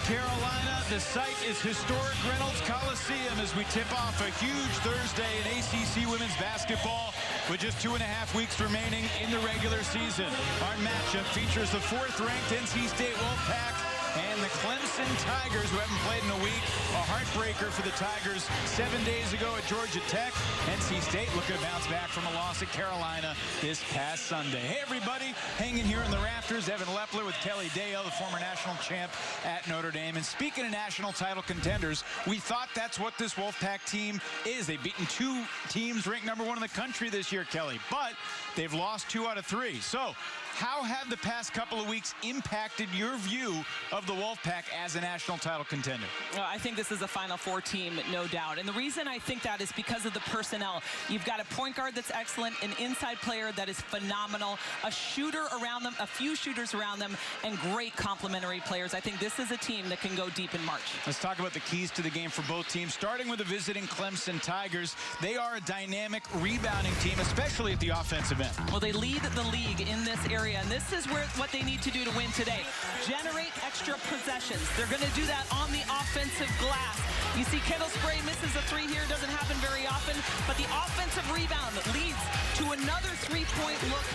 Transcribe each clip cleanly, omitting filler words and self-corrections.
Carolina. The site is historic Reynolds Coliseum as we tip off a huge Thursday in ACC women's basketball with just 2.5 weeks remaining in the regular season. Our matchup features the 4th-ranked NC State Wolfpack and the Clemson Tigers, who haven't played in a week. A heartbreaker for the Tigers 7 days ago at Georgia Tech. NC State looking to bounce back from a loss at Carolina this past Sunday. Hey, everybody, hanging here in the rafters, Evan Lepler with Kelly Dale, the former national champ at Notre Dame. And speaking of national title contenders, we thought that's what this Wolfpack team is. They've beaten 2 teams ranked #1 in the country this year, Kelly, but they've lost 2 out of 3. So how have the past couple of weeks impacted your view of the Wolfpack as a national title contender? Well, I think this is a Final Four team, no doubt. And the reason I think that is because of the personnel. You've got a point guard that's excellent, an inside player that is phenomenal, a shooter around them, a few shooters around them, and great complementary players. I think this is a team that can go deep in March. Let's talk about the keys to the game for both teams, starting with the visiting Clemson Tigers. They are a dynamic rebounding team, especially at the offensive end. Well, they lead the league in this area, and this is what they need to do to win today. Generate extra possessions. They're going to do that on the offensive glass. You see Kendall Spray misses a 3 here. Doesn't happen very often, but the offensive rebound leads to another 3-point look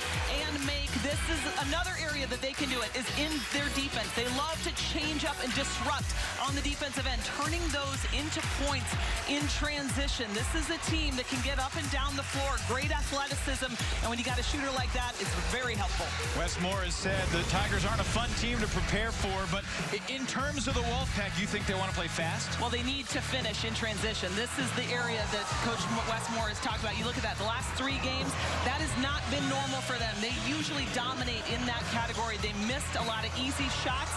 and make. This is another area that they can do it, is in their defense. They love to change up and disrupt on the defensive end, turning those into points in transition. This is a team that can get up and down the floor, great athleticism, and when you got a shooter like that, it's very helpful. Wes Moore has said the Tigers aren't a fun team to prepare for, but in terms of the Wolfpack, you think they want to play fast? Well, they need to finish in transition. This is the area that Coach Wes Moore has talked about. You look at that, the last 3 games, that has not been normal for them. They usually dominate in that category. They missed a lot of easy shots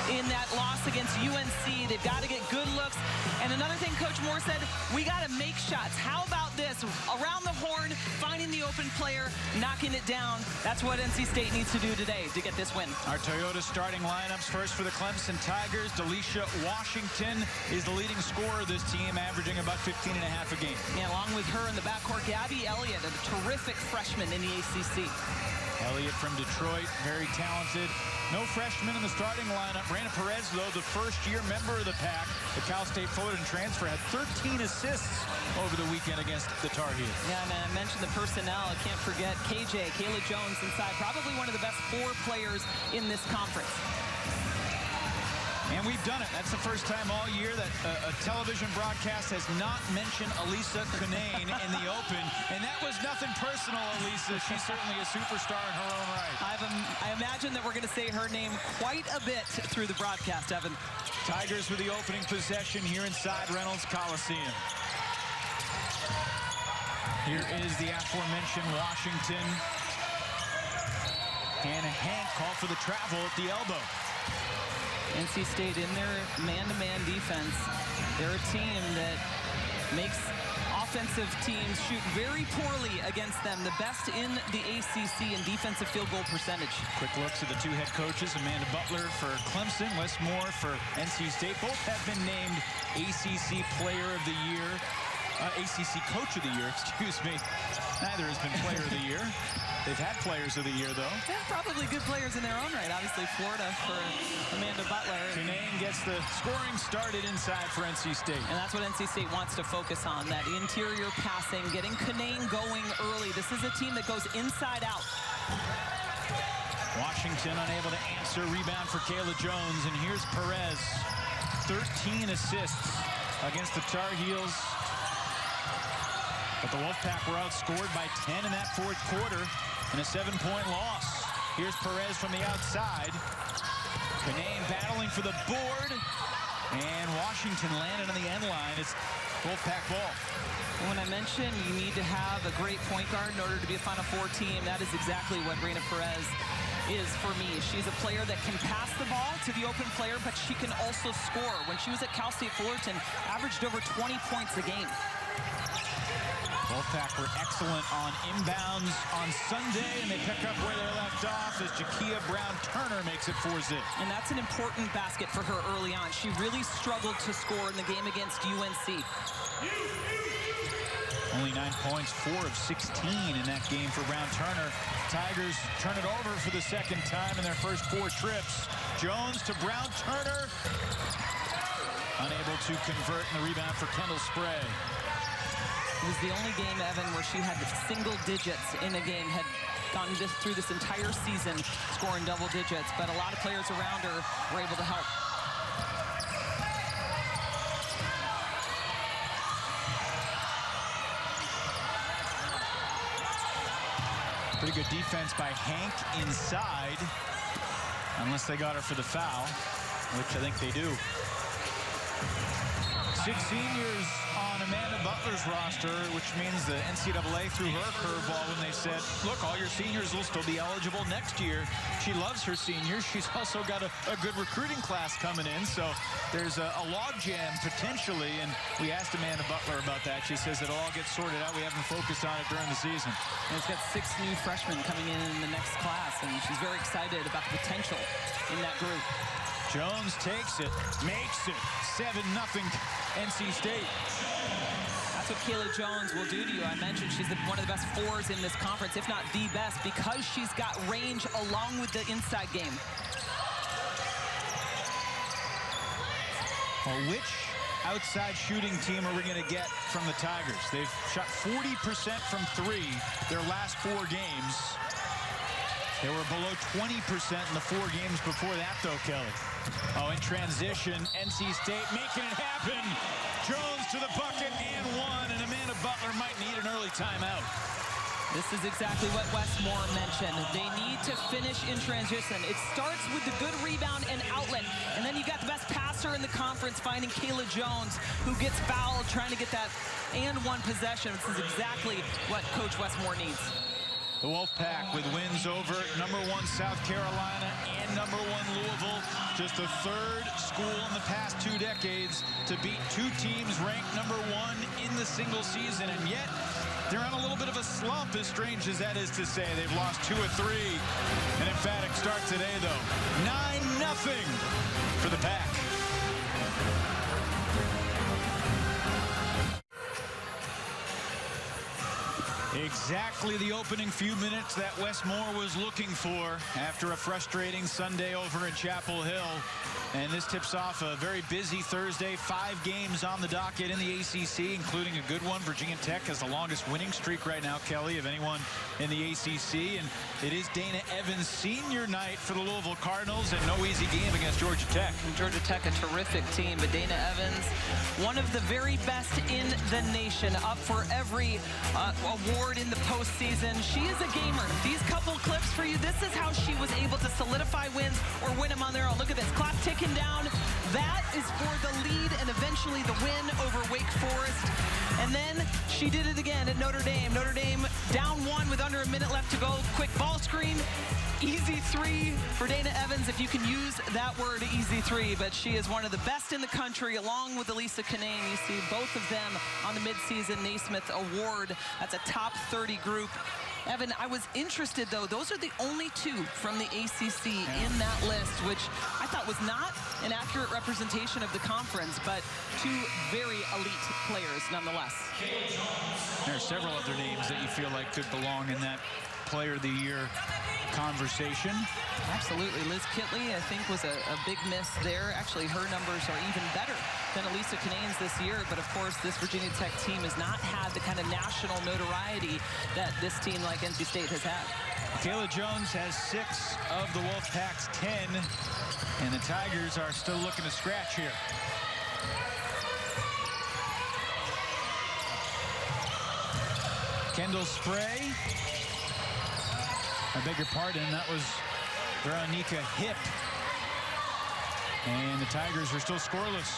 in that loss against UNC. They've got to get good looks. And another thing Coach Moore said, we got to make shots. How about this? Around the horn, finding the open player, knocking it down. That's what NC State needs to do today to get this win. Our Toyota starting lineups first for the Clemson Tigers. Delisha Washington is the leading scorer of this team, averaging about 15.5 a game. Yeah, along with her in the backcourt, Gabby Elliott, a terrific freshman in the ACC. Elliott from Detroit, very talented. No freshman in the starting lineup. Reina Perez, though, the first-year member of the pack, the Cal State Fullerton transfer, had 13 assists over the weekend against the Tar Heels. Yeah, and I mentioned the personnel. I can't forget KJ, Kayla Jones inside, probably one of the best 4 players in this conference. And we've done it. That's the first time all year that a television broadcast has not mentioned Elisa Cunane in the Open. And that was nothing personal, Elisa. She's certainly a superstar in her own right. I imagine that we're going to say her name quite a bit through the broadcast, Evan. Tigers with the opening possession here inside Reynolds Coliseum. Here is the aforementioned Washington. Hannah Hank called for the travel at the elbow. NC State in their man-to-man defense. They're a team that makes offensive teams shoot very poorly against them. The best in the ACC in defensive field goal percentage. Quick looks at the 2 head coaches. Amanda Butler for Clemson, Wes Moore for NC State. Both have been named ACC Player of the Year. ACC Coach of the Year, excuse me. Neither has been Player of the Year. They've had Players of the Year, though. They're probably good players in their own right. Obviously, Florida for Amanda Butler. Cunane gets the scoring started inside for NC State. And that's what NC State wants to focus on, that interior passing, getting Cunane going early. This is a team that goes inside out. Washington unable to answer. Rebound for Kayla Jones. And here's Perez. 13 assists against the Tar Heels. But the Wolfpack were outscored by 10 in that 4th quarter in a 7-point loss. Here's Perez from the outside. Cunane battling for the board. And Washington landed on the end line. It's Wolfpack ball. When I mentioned you need to have a great point guard in order to be a Final Four team, that is exactly what Reina Perez is for me. She's a player that can pass the ball to the open player, but she can also score. When she was at Cal State Fullerton, averaged over 20 points a game. Wolfpack were excellent on inbounds on Sunday, and they pick up where they left off as Jakia Brown-Turner makes it 4-zip. And that's an important basket for her early on. She really struggled to score in the game against UNC. Only 9 points, 4 of 16 in that game for Brown-Turner. Tigers turn it over for the 2nd time in their first 4 trips. Jones to Brown-Turner. unable to convert in the rebound for Kendall Spray. It was the only game, Evan, where she had single digits in a game, had gone through this entire season scoring double digits, but a lot of players around her were able to help. Pretty good defense by Hank inside, unless they got her for the foul, which I think they do. 6 seniors on Amanda Butler's roster, which means the NCAA threw her a curveball when they said, look, all your seniors will still be eligible next year. She loves her seniors. She's also got a good recruiting class coming in, so there's a logjam potentially, and we asked Amanda Butler about that. She says it'll all get sorted out. We haven't focused on it during the season. And it's got 6 new freshmen coming in the next class, and she's very excited about the potential in that group. Jones takes it, makes it, 7-0 NC State. That's what Kayla Jones will do to you. I mentioned she's one of the best 4s in this conference, if not the best, because she's got range along with the inside game. Well, which outside shooting team are we going to get from the Tigers? They've shot 40% from 3 their last 4 games. They were below 20% in the 4 games before that, though, Kelly. Oh, in transition, NC State making it happen. Jones to the bucket and 1, and Amanda Butler might need an early timeout. This is exactly what Westmore mentioned. They need to finish in transition. It starts with the good rebound and outlet, and then you got the best passer in the conference finding Kayla Jones, who gets fouled trying to get that and 1 possession. This is exactly what Coach Westmore needs. The Wolfpack with wins over #1 South Carolina and #1 Louisville. Just the 3rd school in the past 2 decades to beat 2 teams ranked #1 in the single season. And yet, they're on a little bit of a slump, as strange as that is to say. They've lost 2 of 3. An emphatic start today, though. 9-0 for the Pack. Exactly the opening few minutes that Westmore was looking for after a frustrating Sunday over in Chapel Hill. And this tips off a very busy Thursday. 5 games on the docket in the ACC, including a good one. Virginia Tech has the longest winning streak right now, Kelly, of anyone in the ACC. And it is Dana Evans' senior night for the Louisville Cardinals, and no easy game against Georgia Tech. And Georgia Tech, a terrific team, but Dana Evans, one of the very best in the nation, up for every award in the postseason. She is a gamer. These couple clips for you, this is how she was able to solidify wins or win them on their own. Look at this, clock ticking down. That is for the lead and eventually the win over Wake Forest. And then she did it again at Notre Dame. Notre Dame down 1 with under a minute left to go. Quick ball screen. Easy 3 for Dana Evans, if you can use that word, easy 3. But she is one of the best in the country, along with Elisa Kinane. You see both of them on the midseason Naismith Award. That's a top 30 group. Evan, I was interested, though. Those are the only 2 from the ACC in that list, which I thought was not an accurate representation of the conference, but 2 very elite players nonetheless. There are several other names that you feel like could belong in that Player of the Year conversation. Absolutely. Liz Kitley, I think, was a big miss there. Actually, her numbers are even better than Elisa Kinane's this year. But, of course, this Virginia Tech team has not had the kind of national notoriety that this team like NC State has had. Kayla Jones has 6 of the Wolfpack's 10. And the Tigers are still looking to scratch here. Kendall Spray. I beg your pardon, that was Veronica Hip. And the Tigers are still scoreless.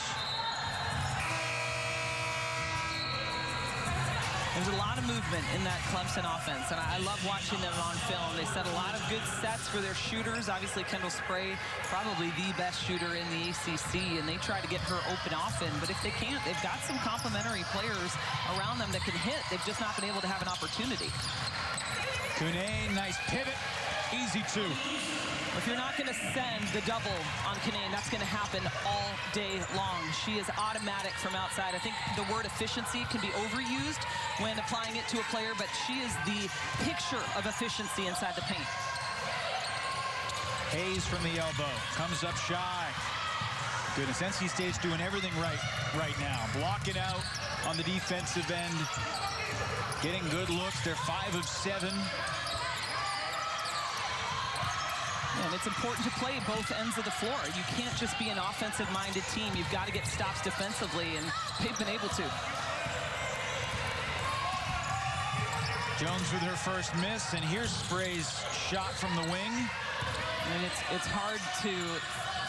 There's a lot of movement in that Clemson offense, and I love watching them on film. They set a lot of good sets for their shooters. Obviously, Kendall Spray, probably the best shooter in the ACC, and they try to get her open often. But if they can't, they've got some complementary players around them that can hit. They've just not been able to have an opportunity. Kinane, nice pivot, easy 2. If you're not going to send the double on Kinane, that's going to happen all day long. She is automatic from outside. I think the word efficiency can be overused when applying it to a player, but she is the picture of efficiency inside the paint. Hayes from the elbow, comes up shy. Goodness, NC State's doing everything right now. Blocking out on the defensive end. Getting good looks. They're 5 of 7. And it's important to play both ends of the floor. You can't just be an offensive-minded team. You've got to get stops defensively, and they've been able to. Jones with her first miss, and here's Spray's shot from the wing. And it's hard to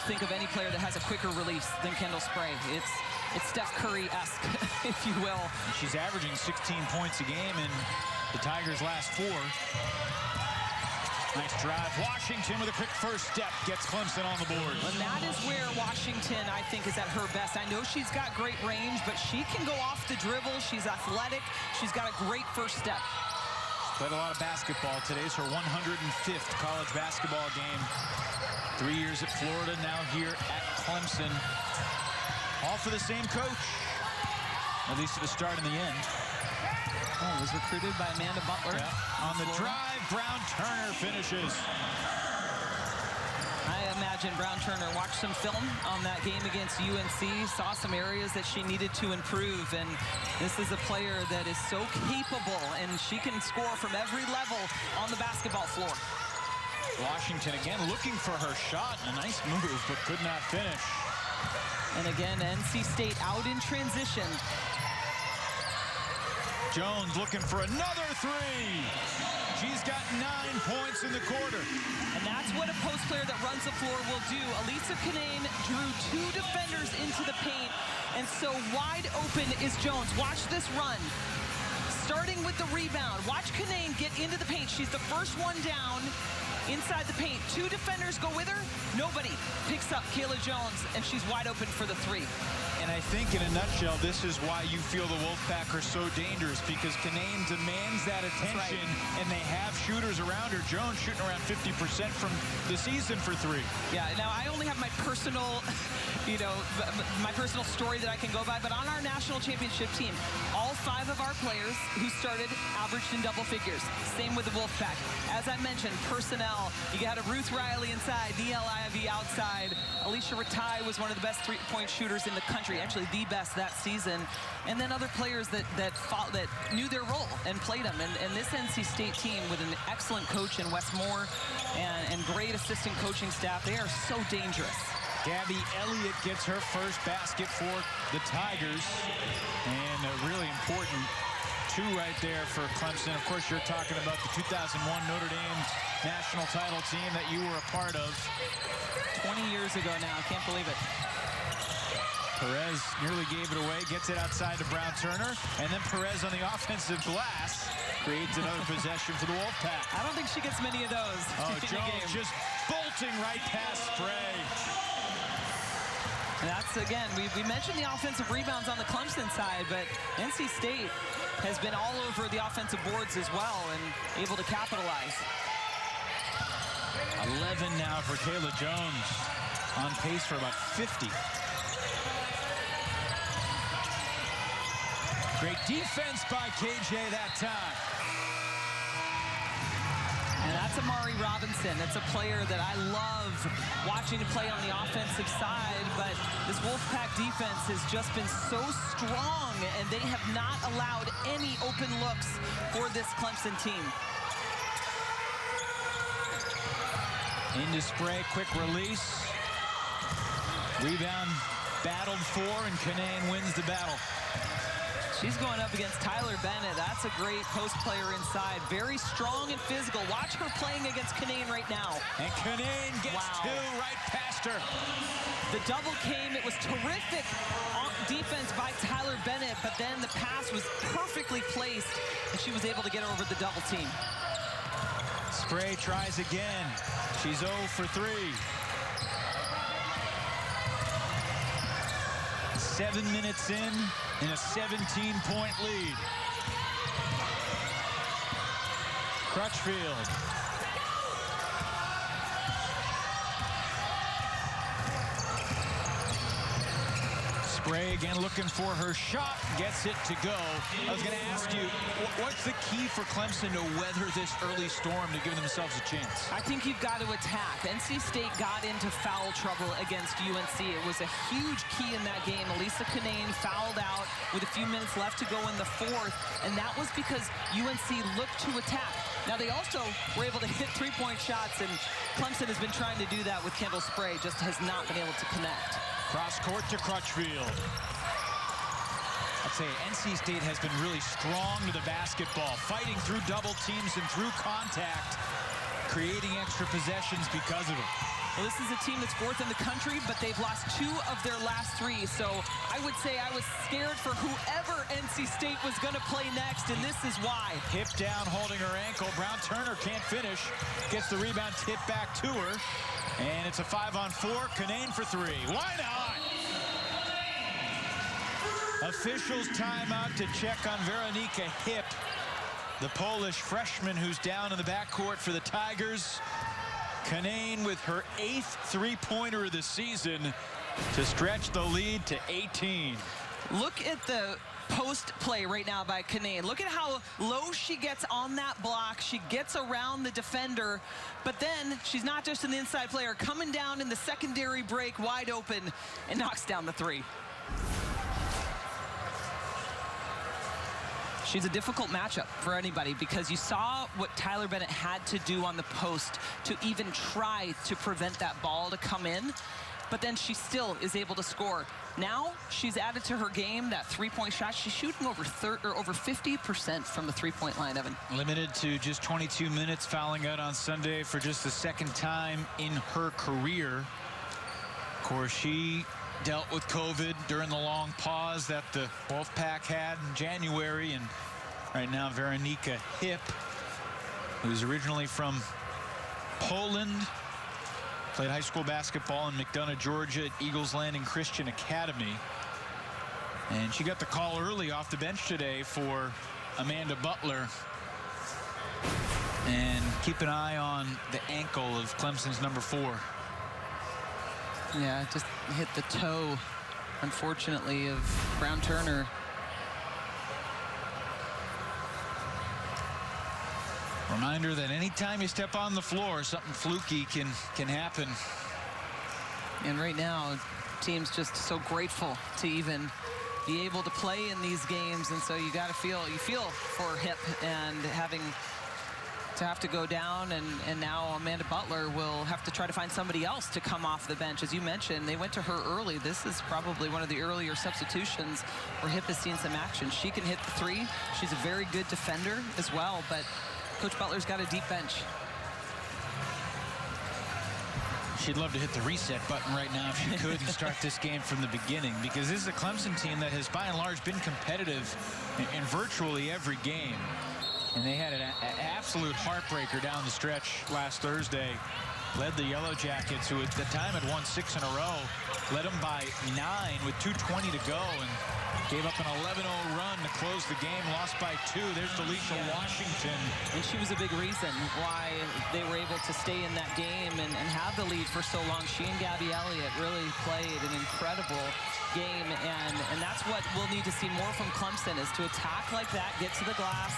think of any player that has a quicker release than Kendall Spray. It's Steph Curry-esque, if you will. She's averaging 16 points a game in the Tigers' last 4. Nice drive. Washington with a quick first step gets Clemson on the board. And that is where Washington, I think, is at her best. I know she's got great range, but she can go off the dribble. She's athletic. She's got a great first step. Played a lot of basketball. Today's her 105th college basketball game. 3 years at Florida, now here at Clemson. All for the same coach, at least at the start and the end. Oh, was recruited by Amanda Butler. Yeah. On the drive, Brown Turner finishes. I imagine Brown Turner watched some film on that game against UNC, saw some areas that she needed to improve, and this is a player that is so capable, and she can score from every level on the basketball floor. Washington again looking for her shot. A nice move, but could not finish. And again, NC State out in transition. Jones looking for another 3. She's got 9 points in the quarter. And that's what a post player that runs the floor will do. Elisa Kanane drew 2 defenders into the paint, and so wide open is Jones. Watch this run. Starting with the rebound. Watch Kanane get into the paint. She's the first one down inside the paint. 2 defenders go with her. Nobody picks up Kayla Jones, and she's wide open for the 3. And I think in a nutshell, this is why you feel the Wolfpack are so dangerous, because Kanane demands that attention, and they have shooters around her. Jones shooting around 50% from the season for 3. Yeah, now I only have my personal, my personal story that I can go by, but on our national championship team, all 5 of our players who started averaged in double figures. Same with the Wolfpack. As I mentioned, personnel, you got a Ruth Riley inside, Neil Ivey outside. Alicia Ratai was one of the best 3-point shooters in the country, actually the best that season. And then other players that knew their role and played them. And this NC State team with an excellent coach in Wes Moore and great assistant coaching staff, they are so dangerous. Gabby Elliott gets her first basket for the Tigers. And a really important 2 right there for Clemson. Of course, you're talking about the 2001 Notre Dame national title team that you were a part of. 20 years ago now, I can't believe it. Perez nearly gave it away, gets it outside to Brown Turner, and then Perez on the offensive glass creates another possession for the Wolfpack. I don't think she gets many of those. Oh, Jones just bolting right past Spray. And that's, again, we mentioned the offensive rebounds on the Clemson side, but NC State has been all over the offensive boards as well and able to capitalize. 11 now for Kayla Jones, on pace for about 50. Great defense by KJ that time. And that's Amari Robinson. It's a player that I love watching to play on the offensive side, but this Wolfpack defense has just been so strong, and they have not allowed any open looks for this Clemson team. Into Spray, quick release. Rebound battled for, and Kanane wins the battle. She's going up against Tyler Bennett. That's a great post player inside. Very strong and physical. Watch her playing against Kanane right now. And Kanane gets 2 right past her. The double came. It was terrific defense by Tyler Bennett, but then the pass was perfectly placed, and she was able to get over the double team. Spray tries again. She's 0 for 3. 7 minutes in a 17-point lead. Crutchfield. Spray again looking for her shot, gets it to go. I was going to ask you, what's the key for Clemson to weather this early storm to give themselves a chance? I think you've got to attack. NC State got into foul trouble against UNC. It was a huge key in that game. Elisa Canane fouled out with a few minutes left to go in the fourth, and that was because UNC looked to attack. Now, they also were able to hit three-point shots, and Clemson has been trying to do that with Kendall Spray, just has not been able to connect. Cross court to Crutchfield. I'd say NC State has been really strong to the basketball, fighting through double teams and through contact, creating extra possessions because of it. Well, this is a team that's fourth in the country, but they've lost 2 of their last 3. So I would say I was scared for whoever NC State was going to play next, and this is why. Hip down, holding her ankle. Brown Turner can't finish. Gets the rebound, tip back to her. And it's a 5-on-4. Canane for 3. Why not? Officials timeout to check on Weronika Hip, the Polish freshman who's down in the backcourt for the Tigers. Canane with her 8th three-pointer of the season to stretch the lead to 18. Look at the post play right now by Canane. Look at how low she gets on that block. She gets around the defender, but then she's not just an inside player, coming down in the secondary break wide open and knocks down the 3. She's a difficult matchup for anybody because you saw what Tyler Bennett had to do on the post to even try to prevent that ball to come in, but then she still is able to score. Now she's added to her game that three-point shot. She's shooting over 50% from the three-point line, Evan. Limited to just 22 minutes, fouling out on Sunday for just the 2nd time in her career. Of course, she dealt with COVID during the long pause that the Wolfpack had in January, and right now Weronika Hip, who's originally from Poland, played high school basketball in McDonough, Georgia at Eagles Landing Christian Academy, and she got the call early off the bench today for Amanda Butler. And keep an eye on the ankle of Clemson's number 4. Yeah, just hit the toe, unfortunately, of Brown Turner. Reminder that anytime you step on the floor, something fluky can happen. And right now, team's just so grateful to even be able to play in these games, and so you feel for Hip, and having to have to go down, and now Amanda Butler will have to try to find somebody else to come off the bench. As you mentioned, they went to her early. This is probably one of the earlier substitutions where Hip has seen some action. She can hit the 3. She's a very good defender as well, but Coach Butler's got a deep bench. She'd love to hit the reset button right now if she could and start this game from the beginning, because this is a Clemson team that has by and large been competitive in virtually every game. And they had an absolute heartbreaker down the stretch last Thursday. Led the Yellow Jackets, who at the time had won 6 in a row, led them by 9 with 2:20 to go, and gave up an 11-0 run to close the game, lost by 2. There's Delisha Washington. And she was a big reason why they were able to stay in that game and have the lead for so long. She and Gabby Elliott really played an incredible game, and that's what we'll need to see more from Clemson, is to attack like that, get to the glass.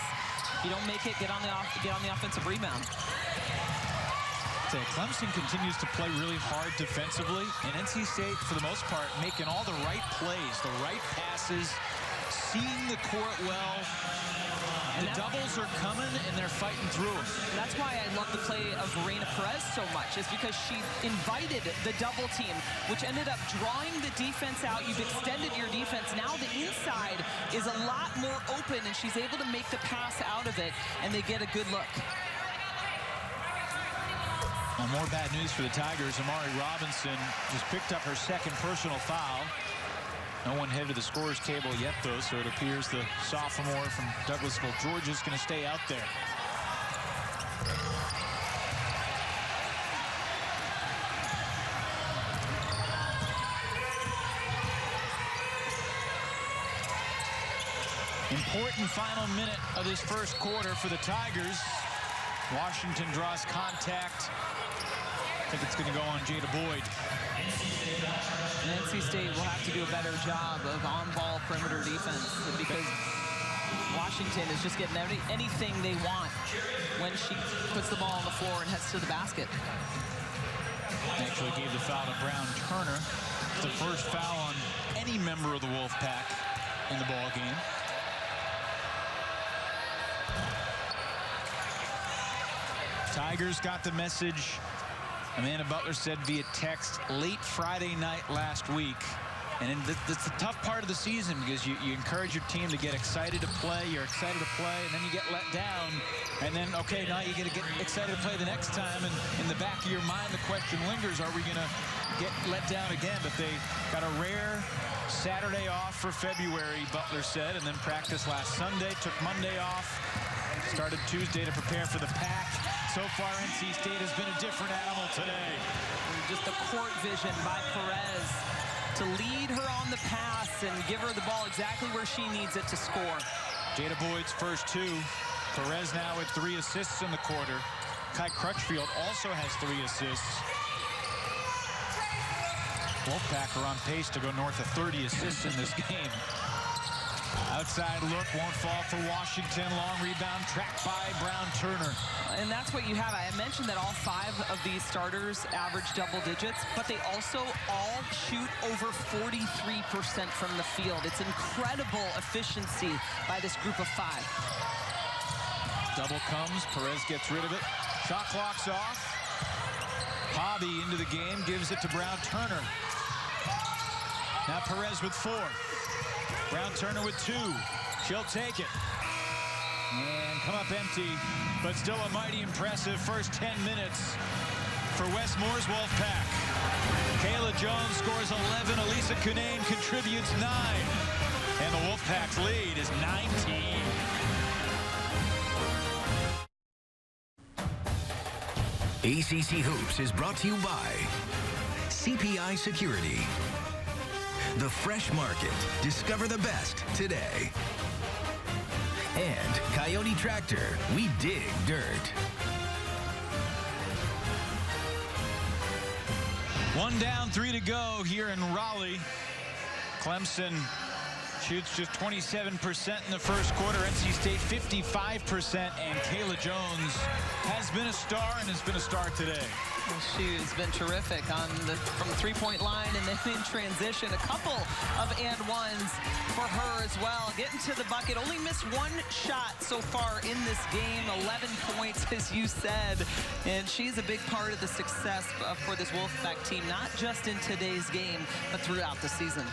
If you don't make it, get on the offensive rebound. Clemson continues to play really hard defensively, and NC State, for the most part, making all the right plays, the right passes, seeing the court well. The doubles are coming, and they're fighting through them. That's why I love the play of Verena Perez so much, is because she invited the double team, which ended up drawing the defense out. You've extended your defense. Now the inside is a lot more open, and she's able to make the pass out of it, and they get a good look. Well, more bad news for the Tigers. Amari Robinson just picked up her 2nd personal foul. No one headed to the scorer's table yet, though, so it appears the sophomore from Douglasville, Georgia, is going to stay out there. Important final minute of this first quarter for the Tigers. Washington draws contact I think it's going to go on Jada Boyd. NC State will have to do a better job of on-ball perimeter defense because Washington is just getting anything they want when she puts the ball on the floor and heads to the basket. Actually gave the foul to Brown Turner. It's the first foul on any member of the Wolfpack in the ball game. Tigers got the message Amanda Butler said via text late Friday night last week. And that's the tough part of the season because you encourage your team to get excited to play. You're excited to play, and then you get let down. And then, okay, now you got to get excited to play the next time. And in the back of your mind, the question lingers, are we going to get let down again? But they got a rare Saturday off for February, Butler said, and then practiced last Sunday, took Monday off, started Tuesday to prepare for the Pack. So far, NC State has been a different animal today. Just the court vision by Perez to lead her on the pass and give her the ball exactly where she needs it to score. Jada Boyd's first two. Perez now with 3 assists in the quarter. Kai Crutchfield also has 3 assists. Wolfpack are on pace to go north of 30 assists in this game. Outside look won't fall for Washington. Long rebound tracked by Brown Turner. And that's what you have. I mentioned that all 5 of these starters average double digits, but they also all shoot over 43% from the field. It's incredible efficiency by this group of 5. Double comes. Perez gets rid of it. Shot clock's off. Hobby into the game, gives it to Brown Turner. Now Perez with 4. Brown Turner with 2. She'll take it. And come up empty, but still a mighty impressive first 10 minutes for Westmore's Wolfpack. Kayla Jones scores 11. Elisa Cunane contributes 9. And the Wolfpack's lead is 19. ACC Hoops is brought to you by CPI Security. The Fresh Market. Discover the best today. And Coyote Tractor. We dig dirt. One down, 3 to go here in Raleigh. Clemson shoots just 27% in the first quarter. NC State 55%. And Kayla Jones has been a star and has been a star today. She has been terrific from the three-point line and then in transition. A couple of and ones for her as well. Getting to the bucket. Only missed 1 shot so far in this game. 11 points, as you said. And she's a big part of the success for this Wolfpack team, not just in today's game, but throughout the season.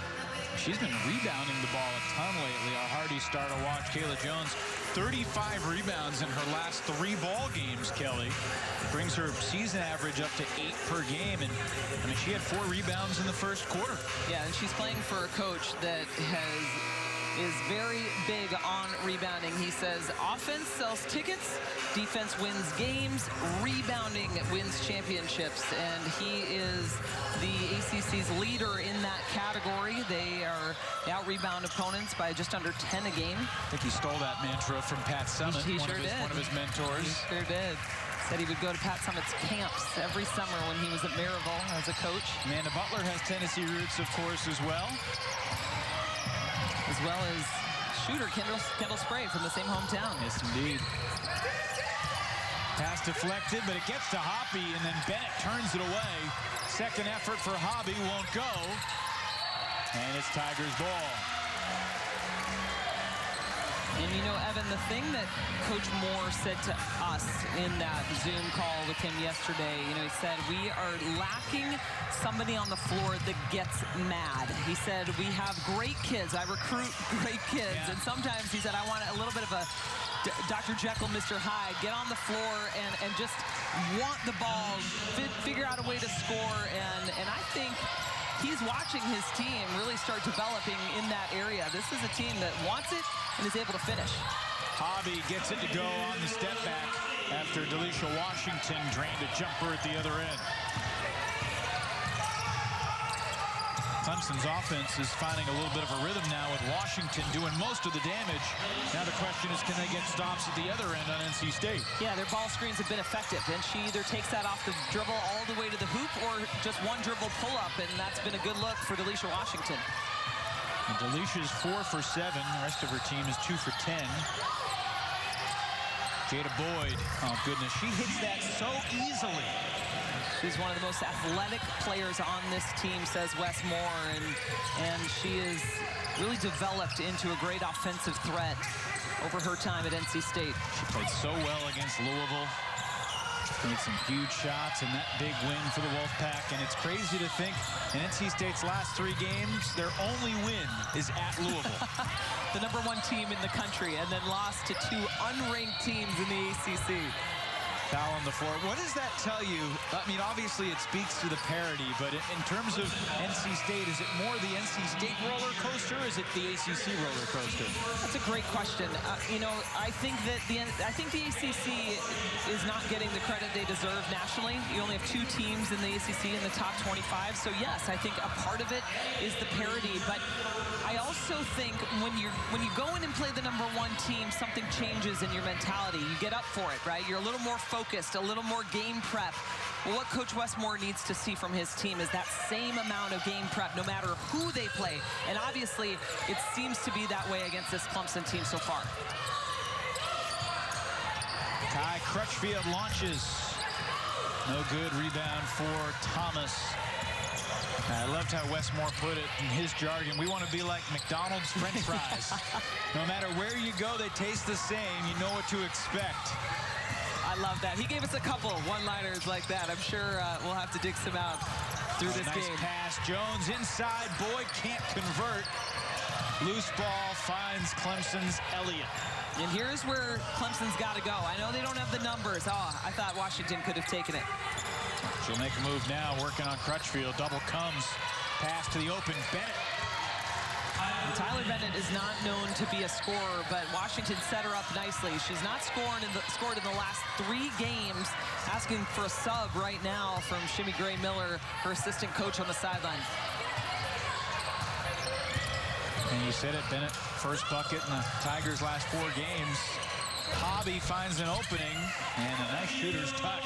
She's been rebounding the ball a ton lately. Our Hardy star to watch, Kayla Jones. 35 rebounds in her last 3 ball games, Kelly. Brings her season average up to 8 per game. And I mean, she had 4 rebounds in the first quarter. Yeah, and she's playing for a coach that is very big on rebounding. He says offense sells tickets, defense wins games, rebounding wins championships, and he is the ACC's leader in that category. They out-rebound opponents by just under 10 a game. I think he stole that mantra from Pat Summitt, He sure did. One of his mentors. He sure did. Said he would go to Pat Summitt's camps every summer when he was at Maryville as a coach. Amanda Butler has Tennessee roots, of course, as well. As well as shooter Kendall Spray from the same hometown. Yes, indeed. Pass deflected, but it gets to Hoppy, and then Bennett turns it away. Second effort for Hobby won't go. And it's Tigers' ball. And you know, Evan, the thing that Coach Moore said to us in that Zoom call with him yesterday, you know, he said, we are lacking somebody on the floor that gets mad. He said, we have great kids. I recruit great kids. Yeah. And sometimes he said, I want a little bit of a Dr. Jekyll, Mr. Hyde, get on the floor and just want the ball, figure out a way to score. And I think he's watching his team really start developing in that area. This is a team that wants it and is able to finish. Hobby gets it to go on the step back after Delisha Washington drained a jumper at the other end. Clemson's offense is finding a little bit of a rhythm now with Washington doing most of the damage. Now the question is, can they get stops at the other end on NC State? Yeah, their ball screens have been effective, and she either takes that off the dribble all the way to the hoop or just one dribble pull-up, and that's been a good look for Delisha Washington. And Delisha's 4 for 7. The rest of her team is 2 for 10. Jada Boyd, oh goodness, she hits that so easily. She's one of the most athletic players on this team, says Wes Moore, and she is really developed into a great offensive threat over her time at NC State. She played so well against Louisville. She made some huge shots in that big win for the Wolfpack, and it's crazy to think in NC State's last 3 games, their only win is at Louisville. The #1 team in the country, and then lost to 2 unranked teams in the ACC. Foul on the floor. What does that tell you? I mean, obviously it speaks to the parity, but in terms of NC State, is it more the NC State roller coaster, or is it the ACC roller coaster? That's a great question. You know, I think the ACC is not getting the credit they deserve nationally. You only have 2 teams in the ACC in the top 25, so yes, I think a part of it is the parity. But I also think when you go in and play the #1 team, something changes in your mentality. You get up for it, right? You're a little more focused, a little more game prep. Well, what Coach Wes Moore needs to see from his team is that same amount of game prep, no matter who they play. And obviously, it seems to be that way against this Clemson team so far. Kai Crutchfield launches. No good. Rebound for Thomas. I loved how Wes Moore put it in his jargon. We want to be like McDonald's French fries. No matter where you go, they taste the same. You know what to expect. I love that. He gave us a couple one-liners like that. I'm sure we'll have to dig some out through this nice game. Pass. Jones inside. Boyd can't convert. Loose ball finds Clemson's Elliott. And here's where Clemson's got to go. I know they don't have the numbers. Oh, I thought Washington could have taken it. She'll make a move now, working on Crutchfield. Double comes. Pass to the open. Bennett. And Tyler Bennett is not known to be a scorer, but Washington set her up nicely. She's not scored in the last 3 games. Asking for a sub right now from Shimmy Gray Miller, her assistant coach on the sideline. And you said it, Bennett, first bucket in the Tigers' last 4 games. Hobby finds an opening, and a nice shooter's touch.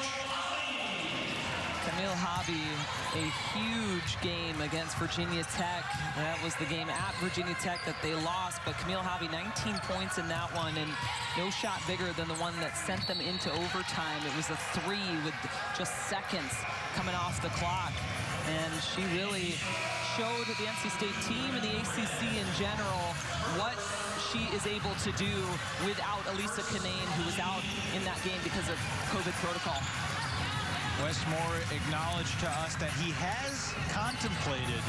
Camille Hobby, a huge game against Virginia Tech. That was the game at Virginia Tech that they lost, but Camille Hobby, 19 points in that one, and no shot bigger than the one that sent them into overtime. It was a 3 with just seconds coming off the clock, and she really showed the NC State team and the ACC in general what she is able to do without Elisa Kanane, who was out in that game because of COVID protocol. Wes Moore acknowledged to us that he has contemplated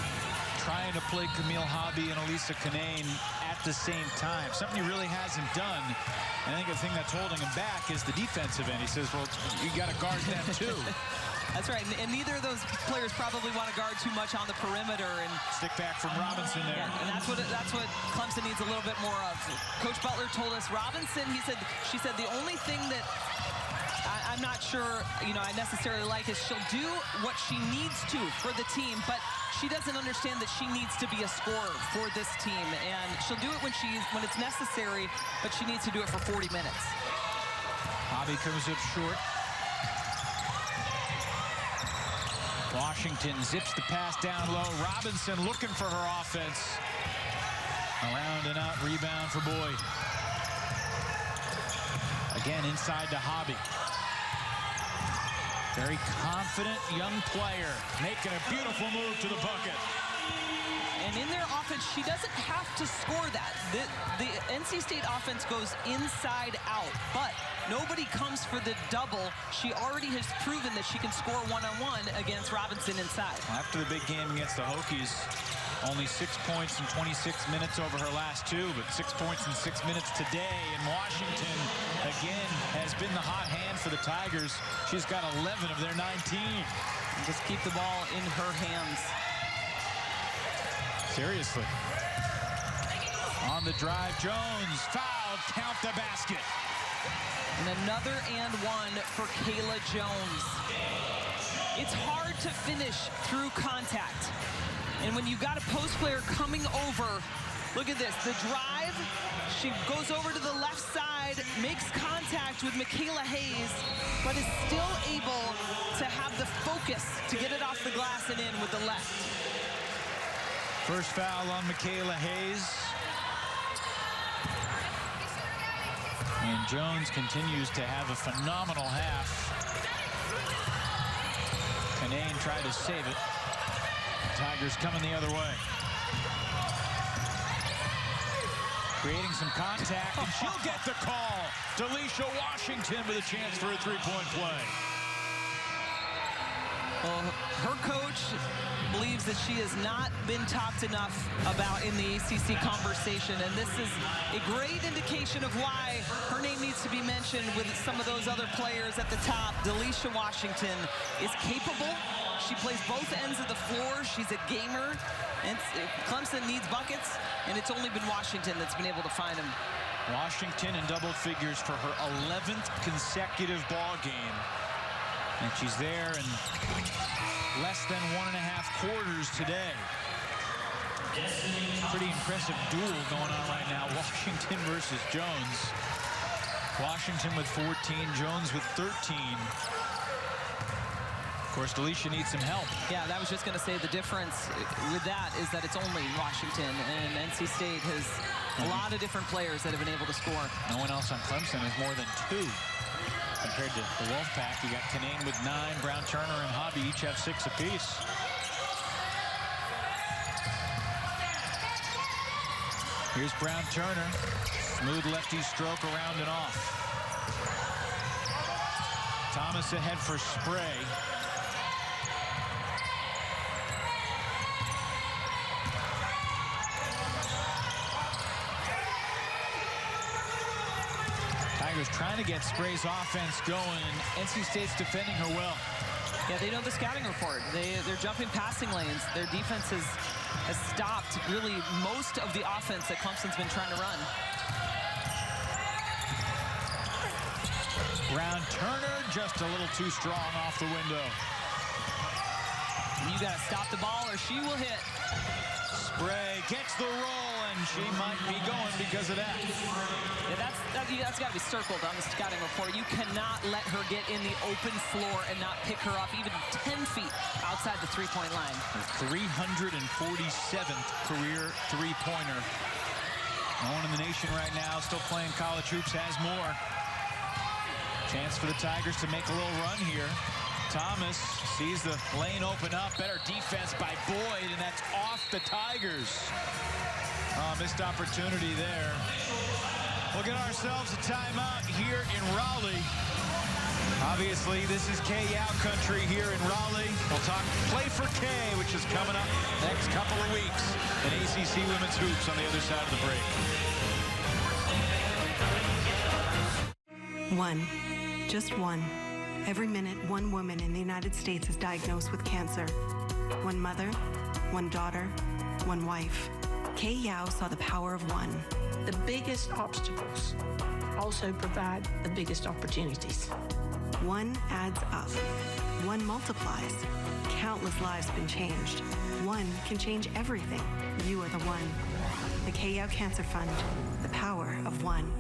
trying to play Camille Hobby and Elisa Kanane at the same time, something he really hasn't done. And I think the thing that's holding him back is the defensive end. He says, well, you got to guard them too. That's right, and neither of those players probably want to guard too much on the perimeter. And stick back from Robinson there. Yeah, and that's what Clemson needs a little bit more of. Coach Butler told us Robinson, she said the only thing that I'm not sure, I necessarily like is she'll do what she needs to for the team, but she doesn't understand that she needs to be a scorer for this team, and she'll do it when it's necessary, but she needs to do it for 40 minutes. Hobby comes up short. Washington zips the pass down low. Robinson looking for her offense. Around and out rebound for Boyd. Again, inside to Hobby. Very confident young player, making a beautiful move to the bucket. And in their offense, she doesn't have to score that. The NC State offense goes inside out, but nobody comes for the double. She already has proven that she can score one-on-one against Robinson inside. After the big game against the Hokies, only 6 points in 26 minutes over her last 2, but 6 points in 6 minutes today. And Washington, again, has been the hot hand for the Tigers. She's got 11 of their 19. And just keep the ball in her hands. Seriously. On the drive, Jones fouled, count the basket. And another and 1 for Kayla Jones. It's hard to finish through contact. And when you've got a post player coming over, look at this, the drive, she goes over to the left side, makes contact with Michaela Hayes, but is still able to have the focus to get it off the glass and in with the left. First foul on Michaela Hayes. And Jones continues to have a phenomenal half. Canane tried to save it. Tigers coming the other way. Creating some contact, and she'll get the call. Delisha Washington with a chance for a three-point play. Well, her coach believes that she has not been talked enough about in the ACC conversation, and this is a great indication of why her name needs to be mentioned with some of those other players at the top. Delisha Washington is capable. She plays both ends of the floor. She's a gamer, and Clemson needs buckets, and it's only been Washington that's been able to find them. Washington in double figures for her 11th consecutive ball game. And she's there in less than 1.5 quarters today. Pretty impressive duel going on right now. Washington versus Jones. Washington with 14, Jones with 13. Of course, Delisha needs some help. Yeah, that was just going to say the difference with that is that it's only Washington, and NC State has a lot of different players that have been able to score. No one else on Clemson has more than 2. Compared to the Wolfpack, you got Canane with 9, Brown Turner and Hobby each have 6 apiece. Here's Brown Turner. Smooth lefty stroke around and off. Thomas ahead for Spray. Tigers trying to get Spray's offense going, and NC State's defending her well. Yeah, they know the scouting report. They're jumping passing lanes. Their defense has stopped really most of the offense that Clemson's been trying to run. Brown Turner just a little too strong off the window. You got to stop the ball or she will hit. Spray gets the roll, and she might be going because of that. Yeah, that's got to be circled on the scouting report. You cannot let her get in the open floor and not pick her up even 10 feet outside the three-point line. Her 347th career three-pointer. No one in the nation right now still playing college hoops has more. Chance for the Tigers to make a little run here. Thomas sees the lane open up. Better defense by Boyd, and that's off the Tigers. Missed opportunity there. We'll get ourselves a timeout here in Raleigh. Obviously, this is K-Yow country here in Raleigh. We'll talk Play for K, which is coming up next couple of weeks in ACC Women's Hoops on the other side of the break. One. Just one. Every minute, one woman in the United States is diagnosed with cancer. One mother, one daughter, one wife. K-Yow saw the power of one. The biggest obstacles also provide the biggest opportunities. One adds up. One multiplies. Countless lives have been changed. One can change everything. You are the one. The K-Yow Cancer Fund. The power of one.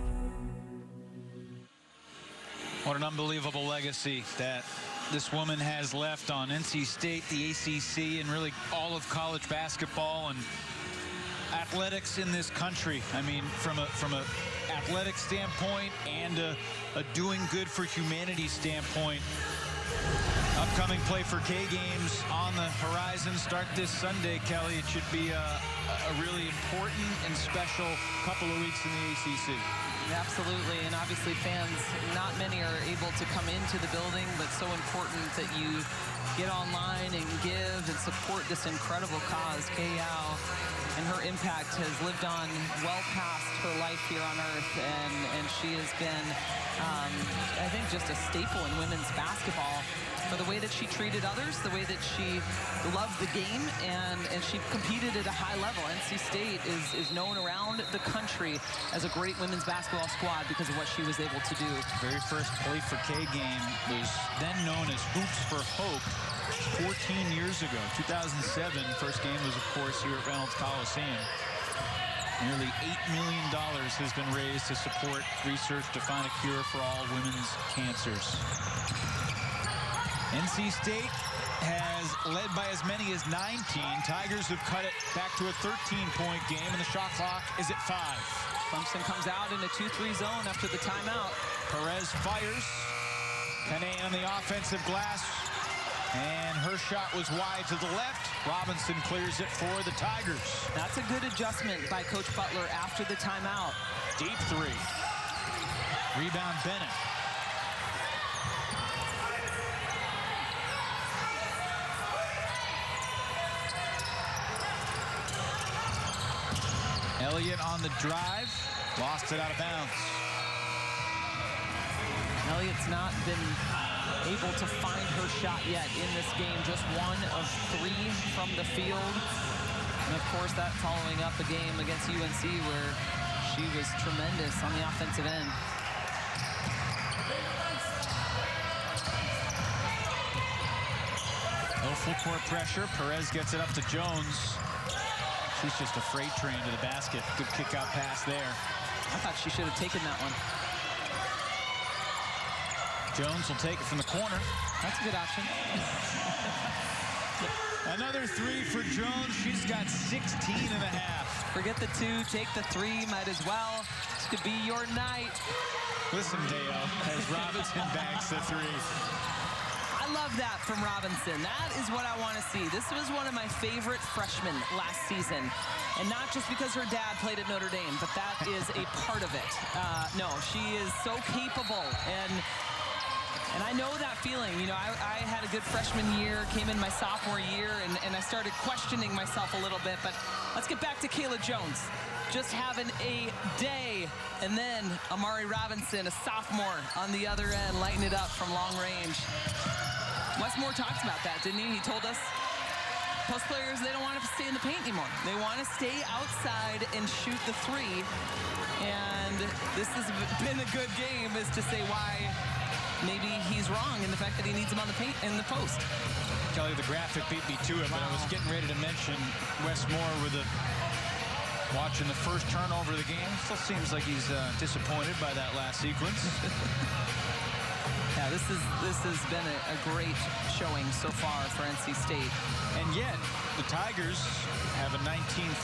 What an unbelievable legacy that this woman has left on NC State, the ACC, and really all of college basketball and athletics in this country. I mean, from a athletic standpoint and a doing good for humanity standpoint. Upcoming Play for K games on the horizon start this Sunday, Kelly. It should be a really important and special couple of weeks in the ACC. Absolutely, and obviously fans, not many are able to come into the building, but so important that you get online and give and support this incredible cause. K-Yow and her impact has lived on well past her life here on earth, and she has been, I think, just a staple in women's basketball for the way that she treated others, the way that she loved the game, and she competed at a high level. NC State is known around the country as a great women's basketball squad because of what she was able to do. Very first Play K game was then known as Hoops for Hope 14 years ago. 2007, first game was, of course, here at Reynolds Coliseum. Nearly $8 million has been raised to support research to find a cure for all women's cancers. NC State has led by as many as 19. Tigers have cut it back to a 13-point game, and the shot clock is at 5. Clemson comes out in a 2-3 zone after the timeout. Perez fires. Panay on the offensive glass, and her shot was wide to the left. Robinson clears it for the Tigers. That's a good adjustment by Coach Butler after the timeout. Deep three. Rebound Bennett. Elliott on the drive, lost it out of bounds. Elliott's not been able to find her shot yet in this game. Just 1 of 3 from the field. And of course, that following up a game against UNC where she was tremendous on the offensive end. No full court pressure. Perez gets it up to Jones. She's just a freight train to the basket. Good kick out pass there. I thought she should have taken that one. Jones will take it from the corner. That's a good option. Another 3 for Jones. She's got 16 and a half. Forget the 2, take the 3, might as well. This could be your night. Listen, Deo, as Robinson banks the 3. I love that from Robinson. That is what I want to see. This was one of my favorite freshmen last season. And not just because her dad played at Notre Dame, but that is a part of it. No, she is so capable. And I know that feeling. You know, I had a good freshman year, came in my sophomore year, and I started questioning myself a little bit. But let's get back to Kayla Jones. Just having a day. And then Amari Robinson, a sophomore, on the other end, lighting it up from long range. Wes Moore talks about that, didn't he? He told us post players, they don't want to stay in the paint anymore. They want to stay outside and shoot the 3. And this has been a good game as to say why maybe he's wrong in the fact that he needs him on the paint in the post. Kelly, the graphic beat me to it, but I was getting ready to mention Wes Moore with watching the first turnover of the game. Still seems like he's disappointed by that last sequence. Yeah, this has been a great showing so far for NC State. And yet, the Tigers have a 19-13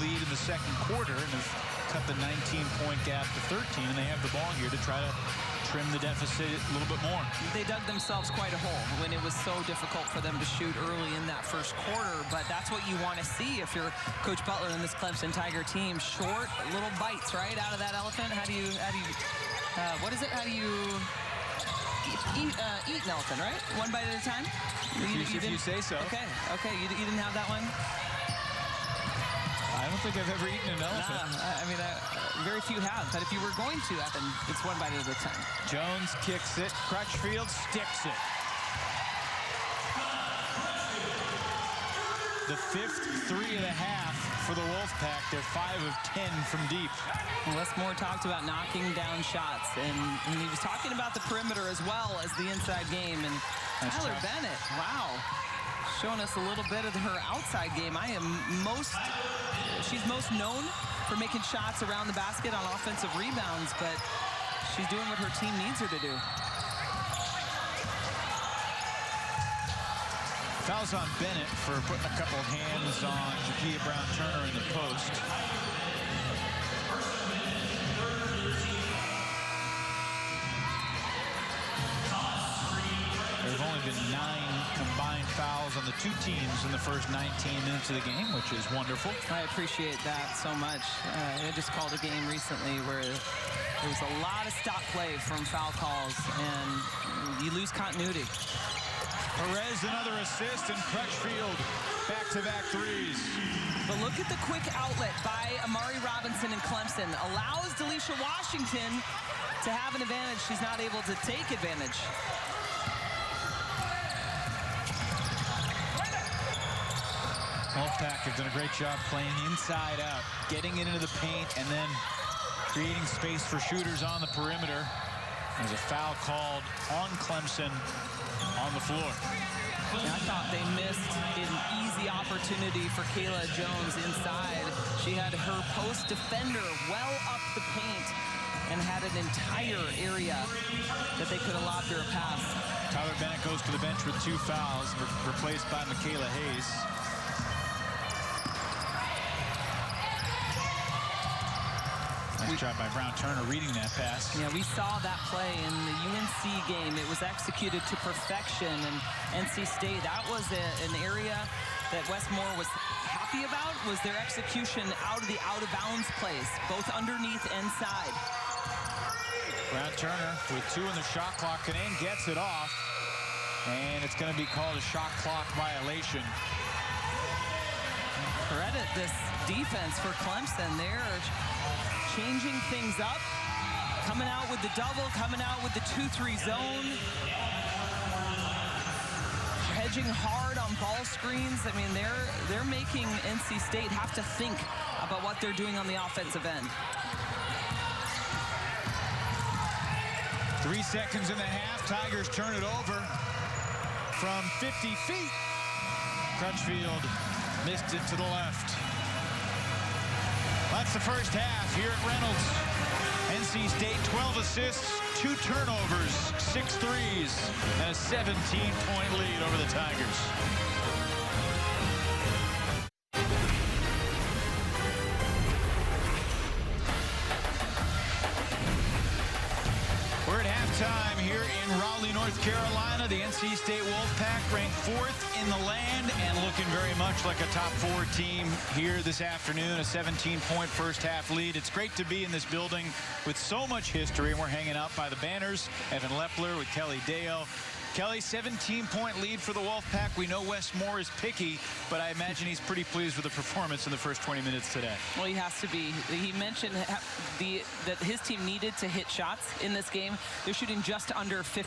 lead in the second quarter and have cut the 19-point gap to 13, and they have the ball here to try to trim the deficit a little bit more. They dug themselves quite a hole when it was so difficult for them to shoot early in that first quarter, but that's what you want to see if you're Coach Butler and this Clemson Tiger team. Short little bites, right, out of that elephant. How do you what is it? How do you eat an elephant, right? One bite at a time? If you say so. Okay, you didn't have that one? I don't think I've ever eaten an elephant. I mean, very few have, but if you were going to, then it's one bite at a time. Jones kicks it. Crutchfield sticks it. The 5th 3 and a half for the Wolfpack. They're 5 of 10 from deep. Well, Wes Moore talked about knocking down shots, and he was talking about the perimeter as well as the inside game. And Tyler Bennett, wow, showing us a little bit of her outside game. She's most known for making shots around the basket on offensive rebounds, but she's doing what her team needs her to do. Fouls on Bennett for putting a couple of hands on Jakia Brown-Turner in the post. There have only been 9 combined fouls on the 2 teams in the first 19 minutes of the game, which is wonderful. I appreciate that so much. I just called a game recently where there was a lot of stop play from foul calls, and you lose continuity. Perez, another assist, and Crutchfield back-to-back 3s. But look at the quick outlet by Amari Robinson and Clemson. Allows Delisha Washington to have an advantage. She's not able to take advantage. Wolfpack have done a great job playing inside out, getting it into the paint, and then creating space for shooters on the perimeter. There's a foul called on Clemson on the floor. And I thought they missed an easy opportunity for Kayla Jones inside. She had her post defender well up the paint and had an entire area that they could have lobbed her a pass. Tyler Bennett goes to the bench with 2 fouls, replaced by Michaela Hayes. Nice job by Brown Turner reading that pass. Yeah, we saw that play in the UNC game. It was executed to perfection, and NC State, that was an area that Westmore was happy about, was their execution out of the out-of-bounds plays, both underneath and side. Brown Turner with 2 in the shot clock. Canaan gets it off, and it's going to be called a shot clock violation. Credit this defense for Clemson. They're changing things up, coming out with the double, coming out with the 2-3 zone, hedging hard on ball screens. I mean, they're making NC State have to think about what they're doing on the offensive end. 3 seconds in the half. Tigers turn it over from 50 feet. Crutchfield missed it to the left. That's the first half here at Reynolds. NC State 12 assists, 2 turnovers, 6 threes, and a 17-point lead over the Tigers. We're at halftime here in Raleigh, North Carolina. The NC State Wolfpack ranked 4th in the land and looking very much like a top 4 team here this afternoon. A 17-point first half lead. It's great to be in this building with so much history, and we're hanging out by the banners. Evan Lepler with Kelly Dale. Kelly, 17-point lead for the Wolfpack. We know Wes Moore is picky, but I imagine he's pretty pleased with the performance in the first 20 minutes today. Well, he has to be. He mentioned that his team needed to hit shots in this game. They're shooting just under 50%.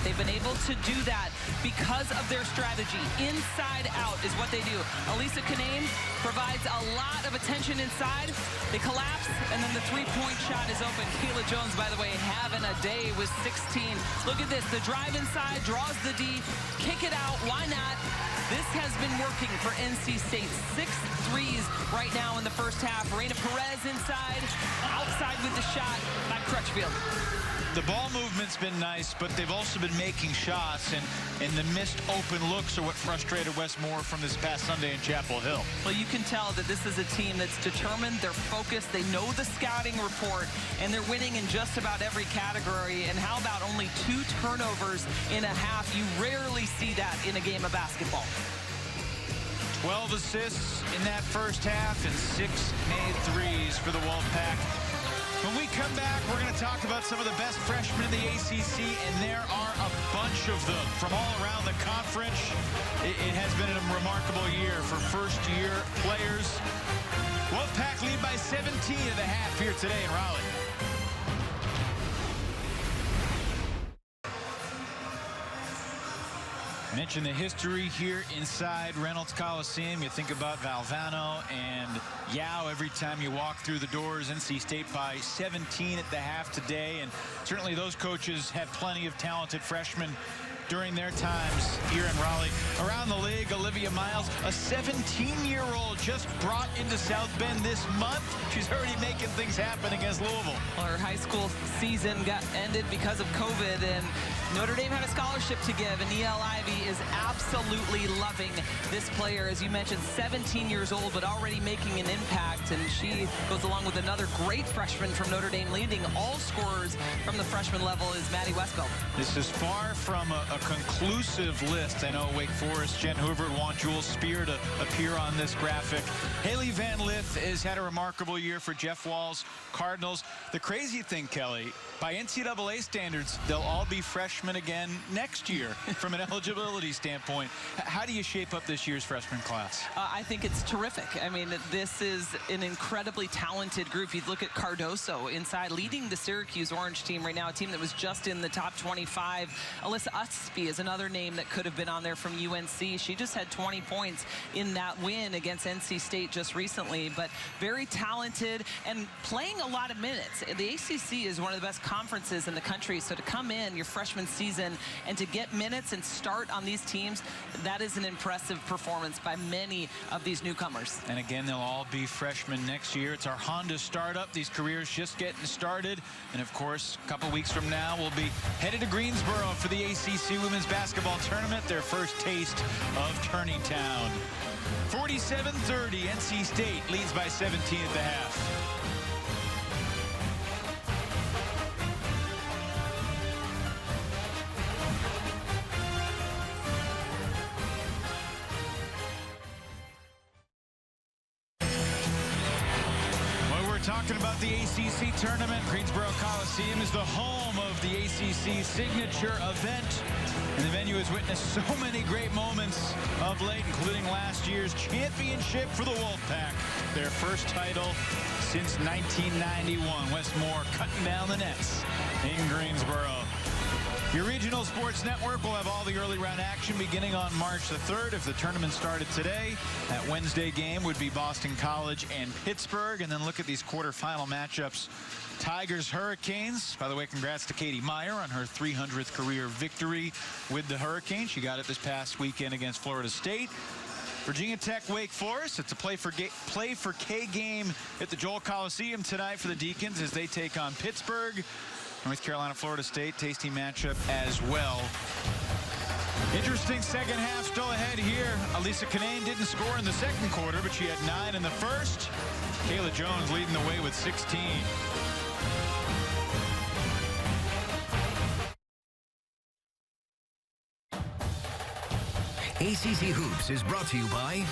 They've been able to do that because of their strategy. Inside out is what they do. Elisa Canaan provides a lot of attention inside. They collapse, and then the three-point shot is open. Kayla Jones, by the way, having a day with 16. Look at this. The drive inside, draws the D, kick it out. Why not? This has been working for NC State. 6 threes right now in the first half. Reina Perez inside, outside with the shot by Crutchfield. The ball movement's been nice, but they've also been making shots, and the missed open looks are what frustrated Wes Moore from this past Sunday in Chapel Hill. Well, you can tell that this is a team that's determined, they're focused, they know the scouting report, and they're winning in just about every category. And how about only 2 turnovers in a half? You rarely see that in a game of basketball. 12 assists in that first half and 6 made threes for the Wolfpack. When we come back, we're going to talk about some of the best freshmen in the ACC, and there are a bunch of them from all around the conference. It has been a remarkable year for first-year players. Wolfpack lead by 17 at the half here today in Raleigh. Mention the history here inside Reynolds Coliseum. You think about Valvano and Yao every time you walk through the doors. NC State by 17 at the half today, and certainly those coaches had plenty of talented freshmen during their times here in Raleigh. Around the league, Olivia Miles, a 17-year-old, just brought into South Bend this month. She's already making things happen against Louisville. Well, her high school season got ended because of COVID, and Notre Dame had a scholarship to give, and E.L. Ivy is absolutely loving this player. As you mentioned, 17 years old, but already making an impact, and she goes along with another great freshman from Notre Dame, leading all scorers from the freshman level is Maddie Westbelt. This is far from a conclusive list. I know Wake Forest, Jen Hoover would want Jules Spear to appear on this graphic. Haley Van Lith has had a remarkable year for Jeff Wall's Cardinals. The crazy thing, Kelly, by NCAA standards, they'll all be freshmen freshmen again next year from an eligibility standpoint. How do you shape up this year's freshman class? I think it's terrific. I mean, this is an incredibly talented group. You look at Cardoso inside, leading the Syracuse Orange team right now, a team that was just in the top 25. Alyssa Uspy is another name that could have been on there from UNC. She just had 20 points in that win against NC State just recently, but very talented and playing a lot of minutes. The ACC is one of the best conferences in the country, so to come in your freshman season and to get minutes and start on these teams, that is an impressive performance by many of these newcomers. And again, they'll all be freshmen next year. It's our Honda startup. These careers just getting started. And of course, a couple weeks from now, we'll be headed to Greensboro for the ACC Women's Basketball Tournament, their first taste of Tourney Town. 47-30, NC State leads by 17 at the half. Talking about the ACC tournament, Greensboro Coliseum is the home of the ACC signature event. And the venue has witnessed so many great moments of late, including last year's championship for the Wolfpack. Their first title since 1991. Wes Moore cutting down the nets in Greensboro. Your regional sports network will have all the early round action beginning on March the 3rd. If the tournament started today, that Wednesday game would be Boston College and Pittsburgh. And then look at these quarterfinal matchups. Tigers, Hurricanes. By the way, congrats to Katie Meyer on her 300th career victory with the Hurricanes. She got it this past weekend against Florida State. Virginia Tech, Wake Forest. It's a play for K game at the Joel Coliseum tonight for the Deacons as they take on Pittsburgh. North Carolina, Florida State, tasty matchup as well. Interesting second half still ahead here. Elisa Canane didn't score in the second quarter, but she had 9 in the first. Kayla Jones leading the way with 16. ACC Hoops is brought to you by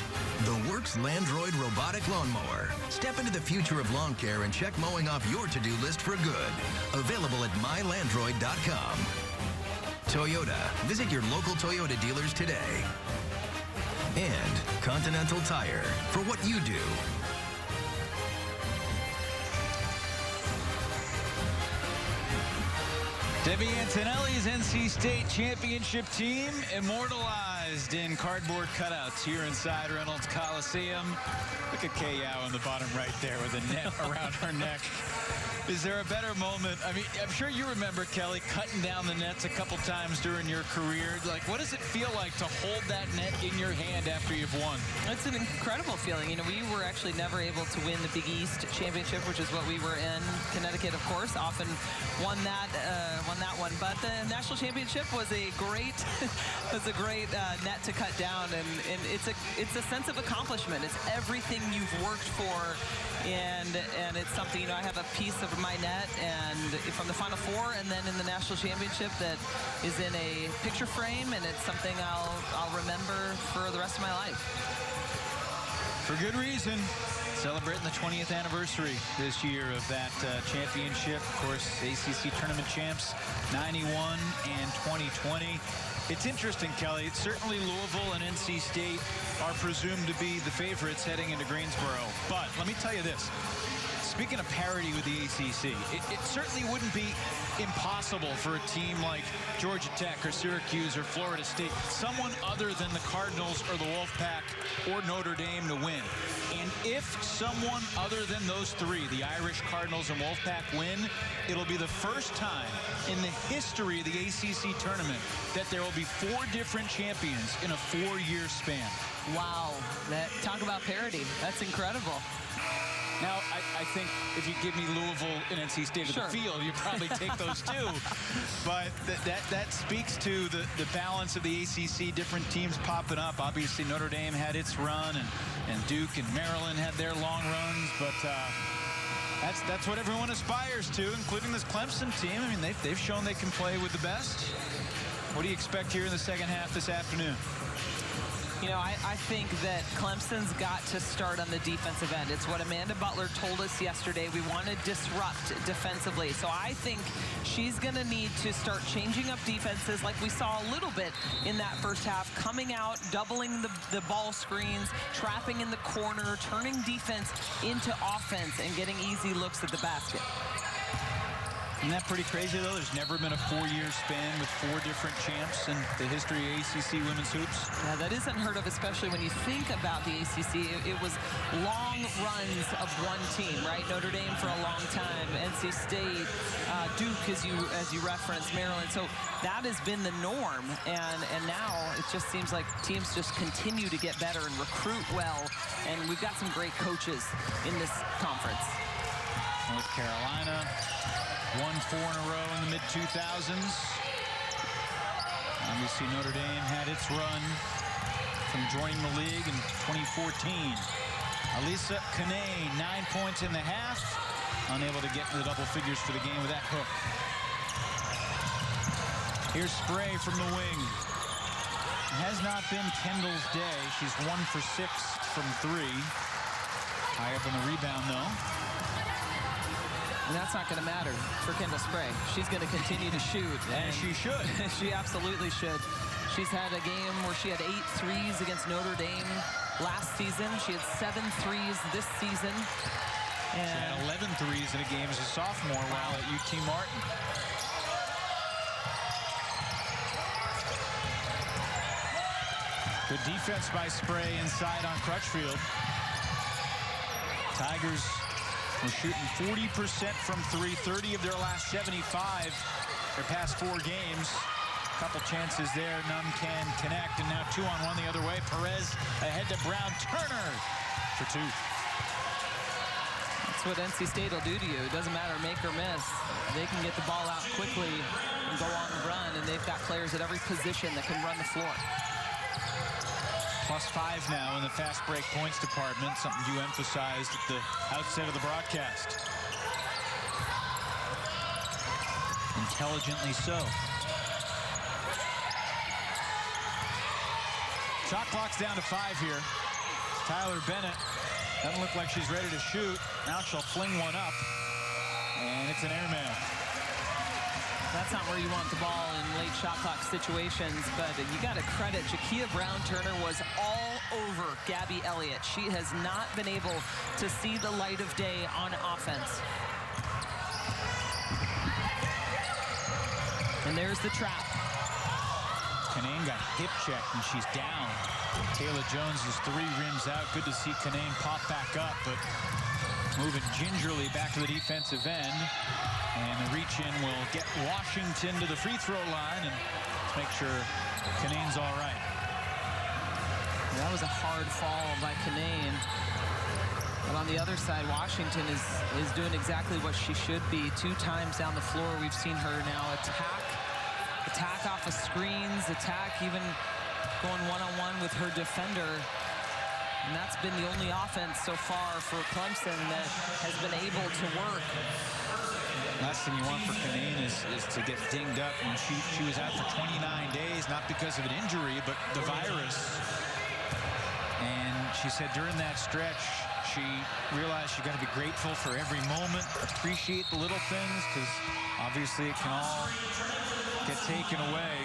the Works Landroid Robotic Lawnmower. Step into the future of lawn care and check mowing off your to-do list for good. Available at mylandroid.com. Toyota. Visit your local Toyota dealers today. And Continental Tire. For what you do. Debbie Antonelli's NC State championship team immortalized in cardboard cutouts here inside Reynolds Coliseum. Look at Kay Yao in the bottom right there with a net around her neck. Is there a better moment? I mean, I'm sure you remember, Kelly, cutting down the nets a couple times during your career. Like, what does it feel like to hold that net in your hand after you've won? It's an incredible feeling. You know, we were actually never able to win the Big East championship, which is what we were in. Connecticut, of course, often won that one. But the national championship was a great, net to cut down, and it's a sense of accomplishment. It's everything you've worked for, and it's something, you know, I have a piece of my net and from the Final Four, and then in the national championship that is in a picture frame, and it's something I'll remember for the rest of my life. For good reason. Celebrating the 20th anniversary this year of that championship. Of course, ACC tournament champs 91 and 2020. It's interesting, Kelly. Certainly Louisville and NC State are presumed to be the favorites heading into Greensboro. But let me tell you this. Speaking of parity with the ACC, it certainly wouldn't be impossible for a team like Georgia Tech or Syracuse or Florida State, someone other than the Cardinals or the Wolfpack or Notre Dame to win. And if someone other than those three, the Irish, Cardinals, and Wolfpack win, it'll be the first time in the history of the ACC tournament that there will be 4 different champions in a 4-year span. Wow, talk about parity. That's incredible. Now, I think if you give me Louisville and NC State of the field, you probably take those two. But that speaks to the balance of the ACC, different teams popping up. Obviously, Notre Dame had its run, and Duke and Maryland had their long runs. But that's what everyone aspires to, including this Clemson team. I mean, they've shown they can play with the best. What do you expect here in the second half this afternoon? You know, I think that Clemson's got to start on the defensive end. It's what Amanda Butler told us yesterday. We want to disrupt defensively. So I think she's going to need to start changing up defenses like we saw a little bit in that first half, coming out, doubling the ball screens, trapping in the corner, turning defense into offense and getting easy looks at the basket. Isn't that pretty crazy, though? There's never been a 4-year span with 4 different champs in the history of ACC women's hoops. Yeah, that is unheard of, especially when you think about the ACC. It was long runs of one team, right? Notre Dame for a long time, NC State, Duke, as you referenced, Maryland. So that has been the norm, and now it just seems like teams just continue to get better and recruit well, and we've got some great coaches in this conference. North Carolina won 4 in a row in the mid-2000s. Obviously, Notre Dame had its run from joining the league in 2014. Alisa Kanane, 9 points in the half. Unable to get into the double figures for the game with that hook. Here's Spray from the wing. It has not been Kendall's day. She's 1 for 6 from 3. High up on the rebound, though. And that's not going to matter for Kendall Spray. She's going to continue to shoot. And she should. She absolutely should. She's had a game where she had 8 threes against Notre Dame last season. She had 7 threes this season. And she had 11 threes in a game as a sophomore while at UT Martin. Good defense by Spray inside on Crutchfield. Tigers were shooting 40% from 3, 30 of their last 75 their past 4 games. A couple chances there, none can connect, and now 2-on-1 the other way. Perez ahead to Brown. Turner for 2. That's what NC State will do to you. It doesn't matter make or miss. They can get the ball out quickly and go on the run, and they've got players at every position that can run the floor. +5 now in the fast break points department, something you emphasized at the outset of the broadcast. Intelligently so. Shot clock's down to 5 here. Tyler Bennett doesn't look like she's ready to shoot. Now she'll fling one up, and it's an airmail. That's not where you want the ball in late shot clock situations, but you got to credit Jakia Brown-Turner was all over Gabby Elliott. She has not been able to see the light of day on offense. And there's the trap. Kanane got hip checked and she's down. Taylor Jones is 3 rims out. Good to see Kanane pop back up, but moving gingerly back to the defensive end. And the reach-in will get Washington to the free throw line, and let's make sure Kanane's all right. That was a hard fall by Kanane. But on the other side, Washington is doing exactly what she should be. 2 times down the floor, we've seen her now attack off of screens, attack even going one-on-one with her defender. And that's been the only offense so far for Clemson that has been able to work. Last thing you want for Kanane is to get dinged up. And she was out for 29 days, not because of an injury, but the virus. And she said during that stretch, she realized she got to be grateful for every moment, appreciate the little things, because obviously it can all get taken away.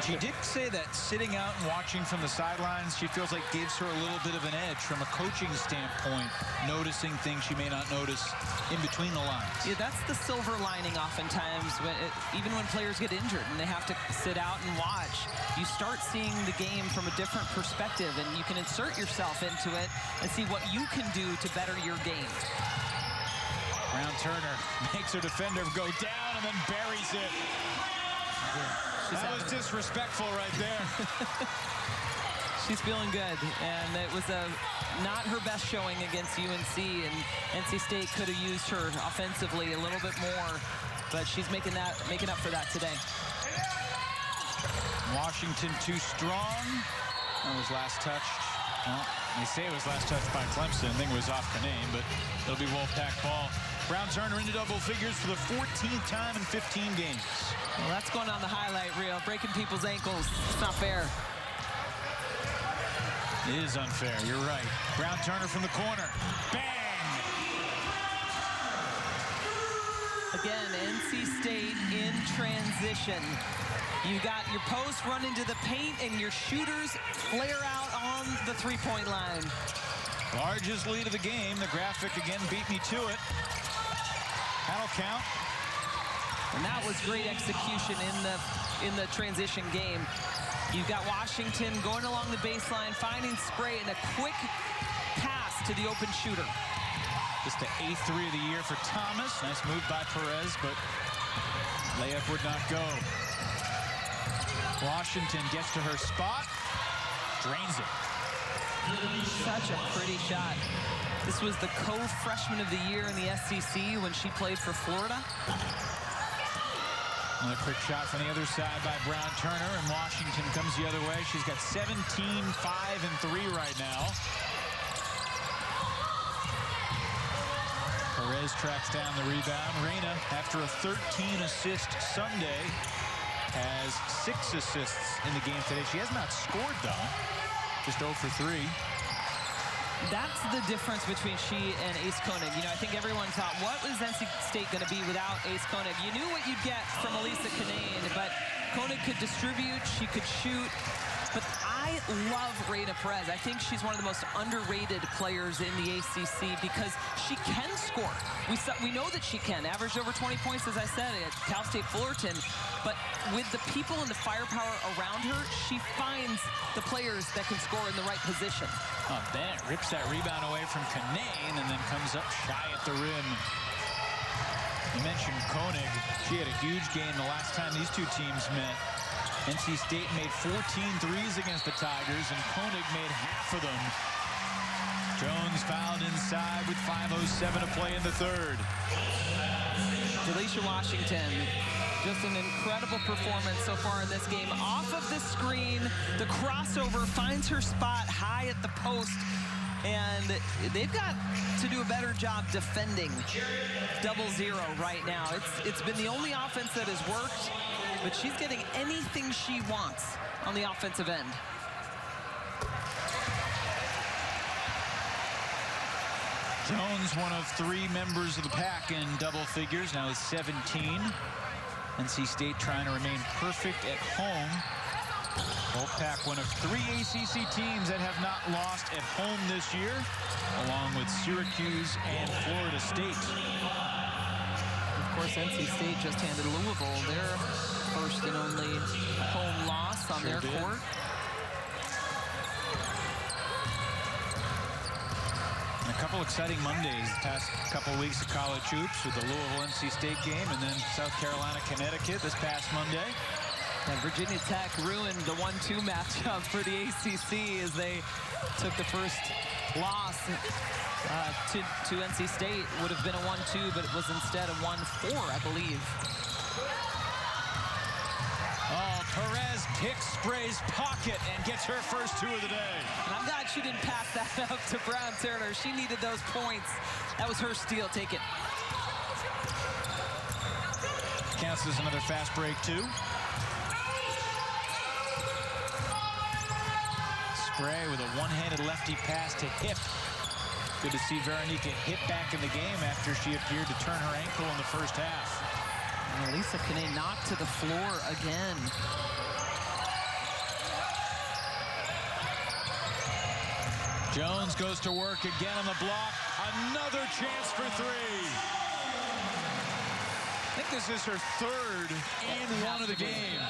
She did say that sitting out and watching from the sidelines, she feels like gives her a little bit of an edge from a coaching standpoint, noticing things she may not notice in between the lines. Yeah, that's the silver lining oftentimes, even when players get injured and they have to sit out and watch. You start seeing the game from a different perspective, and you can insert yourself into it and see what you can do to better your game. Brown-Turner makes her defender go down and then buries it. That was disrespectful right there. She's feeling good, and it was not her best showing against UNC, and NC State could have used her offensively a little bit more, but she's making up for that today. Washington too strong. That was last touched. Well, they say it was last touched by Clemson. I think it was off Kanane, but it'll be Wolfpack ball. Brown-Turner into double figures for the 14th time in 15 games. Well, that's going on the highlight reel, breaking people's ankles. It's not fair. It is unfair. You're right. Brown-Turner from the corner. Bang! Again, NC State in transition. You got your post run into the paint, and your shooters flare out on the three-point line. Largest lead of the game. The graphic again beat me to it. That'll count. And that was great execution in the transition game. You've got Washington going along the baseline, finding Spray, and a quick pass to the open shooter. Just the 8th three of the year for Thomas. Nice move by Perez, but layup would not go. Washington gets to her spot, drains it. Such a pretty shot. This was the co-freshman of the year in the SEC when she played for Florida. Another quick shot from the other side by Brown-Turner, and Washington comes the other way. She's got 17, 5, and 3 right now. Perez tracks down the rebound. Reyna, after a 13-assist Sunday, has 6 assists in the game today. She has not scored, though. Just 0 for 3. That's the difference between she and Ace Koenig. You know, I think everyone thought, what was NC State going to be without Ace Koenig? You knew what you'd get from Elisa Kanane, but Koenig could distribute, she could shoot. But I love Reyna Perez. I think she's one of the most underrated players in the ACC because she can score. We know that she can. Averaged over 20 points, as I said, at Cal State Fullerton. But with the people and the firepower around her, she finds the players that can score in the right position. Oh, Bennett rips that rebound away from Kanane and then comes up shy at the rim. You mentioned Koenig. She had a huge game the last time these two teams met. NC State made 14 threes against the Tigers, and Koenig made half of them. Jones fouled inside with 5:07 to play in the third. Delisha Washington, just an incredible performance so far in this game. Off of the screen, the crossover finds her spot high at the post, and they've got to do a better job defending 0-0 right now. It's been the only offense that has worked, but she's getting anything she wants on the offensive end. Jones, one of 3 members of the pack in double figures, now is 17. NC State trying to remain perfect at home. Wolfpack, one of 3 ACC teams that have not lost at home this year, along with Syracuse and Florida State. Of course, NC State just handed Louisville their first and only home loss on their court. And a couple exciting Mondays the past couple of weeks of college hoops with the Louisville NC State game, and then South Carolina Connecticut this past Monday. And Virginia Tech ruined the 1-2 matchup for the ACC as they took the first loss to NC State. Would have been a 1-2, but it was instead a 1-4, I believe. Oh, Perez picks Spray's pocket and gets her first 2 of the day. And I'm glad she didn't pass that up to Brown-Turner. She needed those points. That was her steal. Take it. Counts as another fast break, too. Spray with a one-handed lefty pass to Hip. Good to see Veronica Hip back in the game after she appeared to turn her ankle in the first half. And Elisa Kanane knocked to the floor again. Jones goes to work again on the block. Another chance for 3. I think this is her 3rd and 1 of the game.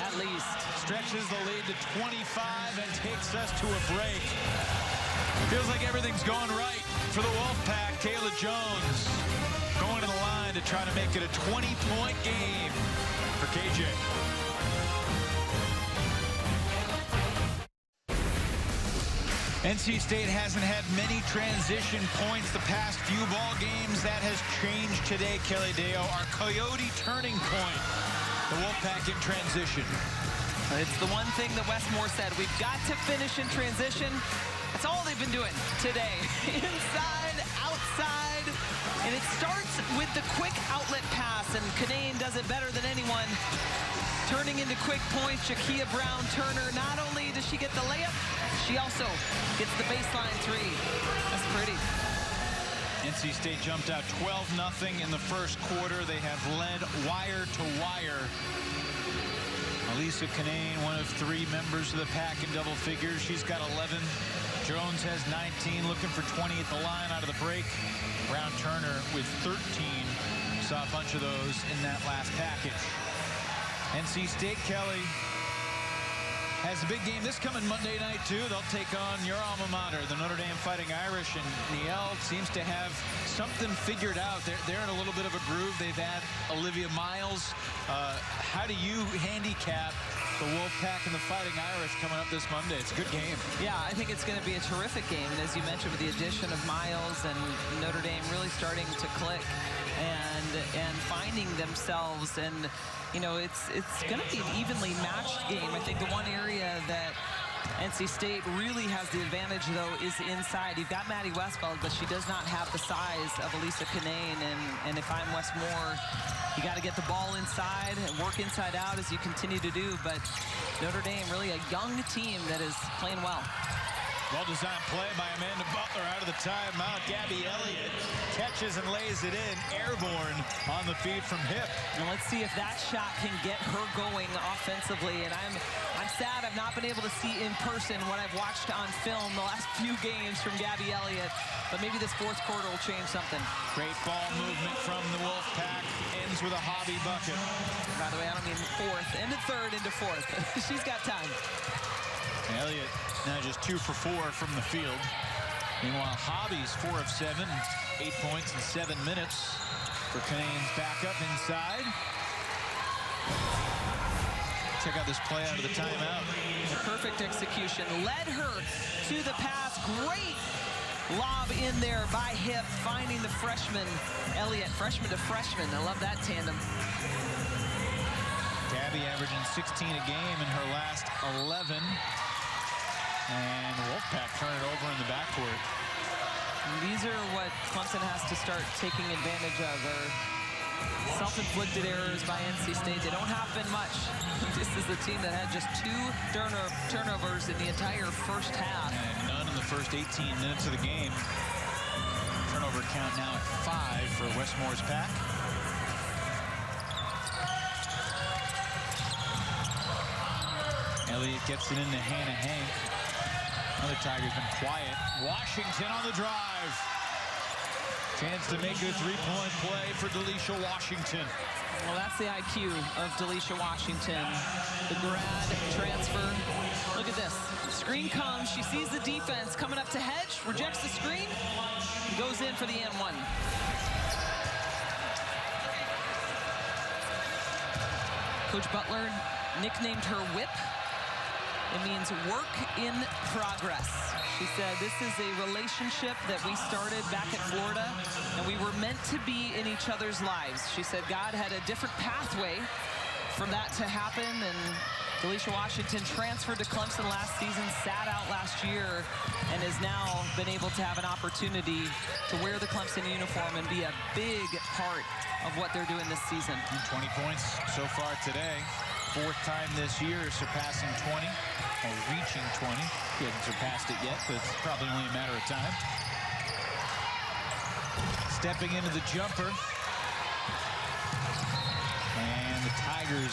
At least. Stretches the lead to 25 and takes us to a break. Feels like everything's going right for the Wolfpack. Kayla Jones going to the line to try to make it a 20-point game for KJ. NC State hasn't had many transition points the past few ball games. That has changed today, Kelly Deo. Our Coyote turning point. The Wolfpack in transition. It's the one thing that Westmore said. We've got to finish in transition. That's all they've been doing today. Inside, outside. And it starts with the quick outlet pass. And Kanane does it better than anyone. turning into quick points. Jakia Brown-Turner, not only does she get the layup, she also gets the baseline three. That's pretty. NC State jumped out 12-0 in the first quarter. They have led wire to wire. Elisa Canane, one of 3 members of the pack in double figures. She's got 11. Jones has 19, looking for 20 at the line out of the break. Brown-Turner with 13. Saw a bunch of those in that last package. NC State, Kelly, has a big game this coming Monday night, too. They'll take on your alma mater, the Notre Dame Fighting Irish, and Niele seems to have something figured out. They're in a little bit of a groove. They've had Olivia Miles. How do you handicap the Wolfpack and the Fighting Irish coming up this Monday? It's a good game. Yeah, I think it's going to be a terrific game. And as you mentioned, with the addition of Miles and Notre Dame really starting to click and finding themselves, and you know, it's going to be an evenly matched game. I think the one area that NC State really has the advantage, though, is inside. You've got Maddie Westfeld, but she does not have the size of Elisa Canane. And if I'm Wes Moore, you got to get the ball inside and work inside out as you continue to do. But Notre Dame, really a young team that is playing well. Well-designed play by Amanda Butler out of the timeout. Gabby Elliott catches and lays it in, airborne on the feed from hip. And let's see if that shot can get her going offensively. And I'm sad I've not been able to see in person what I've watched on film the last few games from Gabby Elliott. But maybe this fourth quarter will change something. Great ball movement from the Wolfpack. Ends with a hobby bucket. By the way, I don't mean fourth, into third, into fourth. She's got time. Elliott now just 2 for 4 from the field. Meanwhile, Hobby's 4 of 7, 8 points in 7 minutes for Canane's backup inside. Check out this play out of the timeout. Perfect execution. Led her to the pass. Great lob in there by hip, finding the freshman, Elliott, freshman to freshman. I love that tandem. Gabby averaging 16 a game in her last 11. And Wolfpack turn it over in the backcourt. These are what Clemson has to start taking advantage of, are self-inflicted errors by NC State. They don't happen much. This is the team that had just 2 turnovers in the entire first half. And none in the first 18 minutes of the game. Turnover count now at 5 for Wes Moore's pack. Elliott gets it into Hannah Hank. Another Tiger's been quiet. Washington on the drive. Chance to make a 3-point play for Delisha Washington. Well, that's the IQ of Delisha Washington. The grad transfer. Look at this. Screen comes. She sees the defense coming up to hedge. Rejects the screen. Goes in for the N1. Coach Butler nicknamed her whip. It means work in progress. She said this is a relationship that we started back at Florida, and we were meant to be in each other's lives. She said God had a different pathway for that to happen, and Delisha Washington transferred to Clemson last season, sat out last year, and has now been able to have an opportunity to wear the Clemson uniform and be a big part of what they're doing this season. 20 points so far today. 4th time this year, surpassing 20, or reaching 20. He hasn't surpassed it yet, but it's probably only a matter of time. Stepping into the jumper. And the Tigers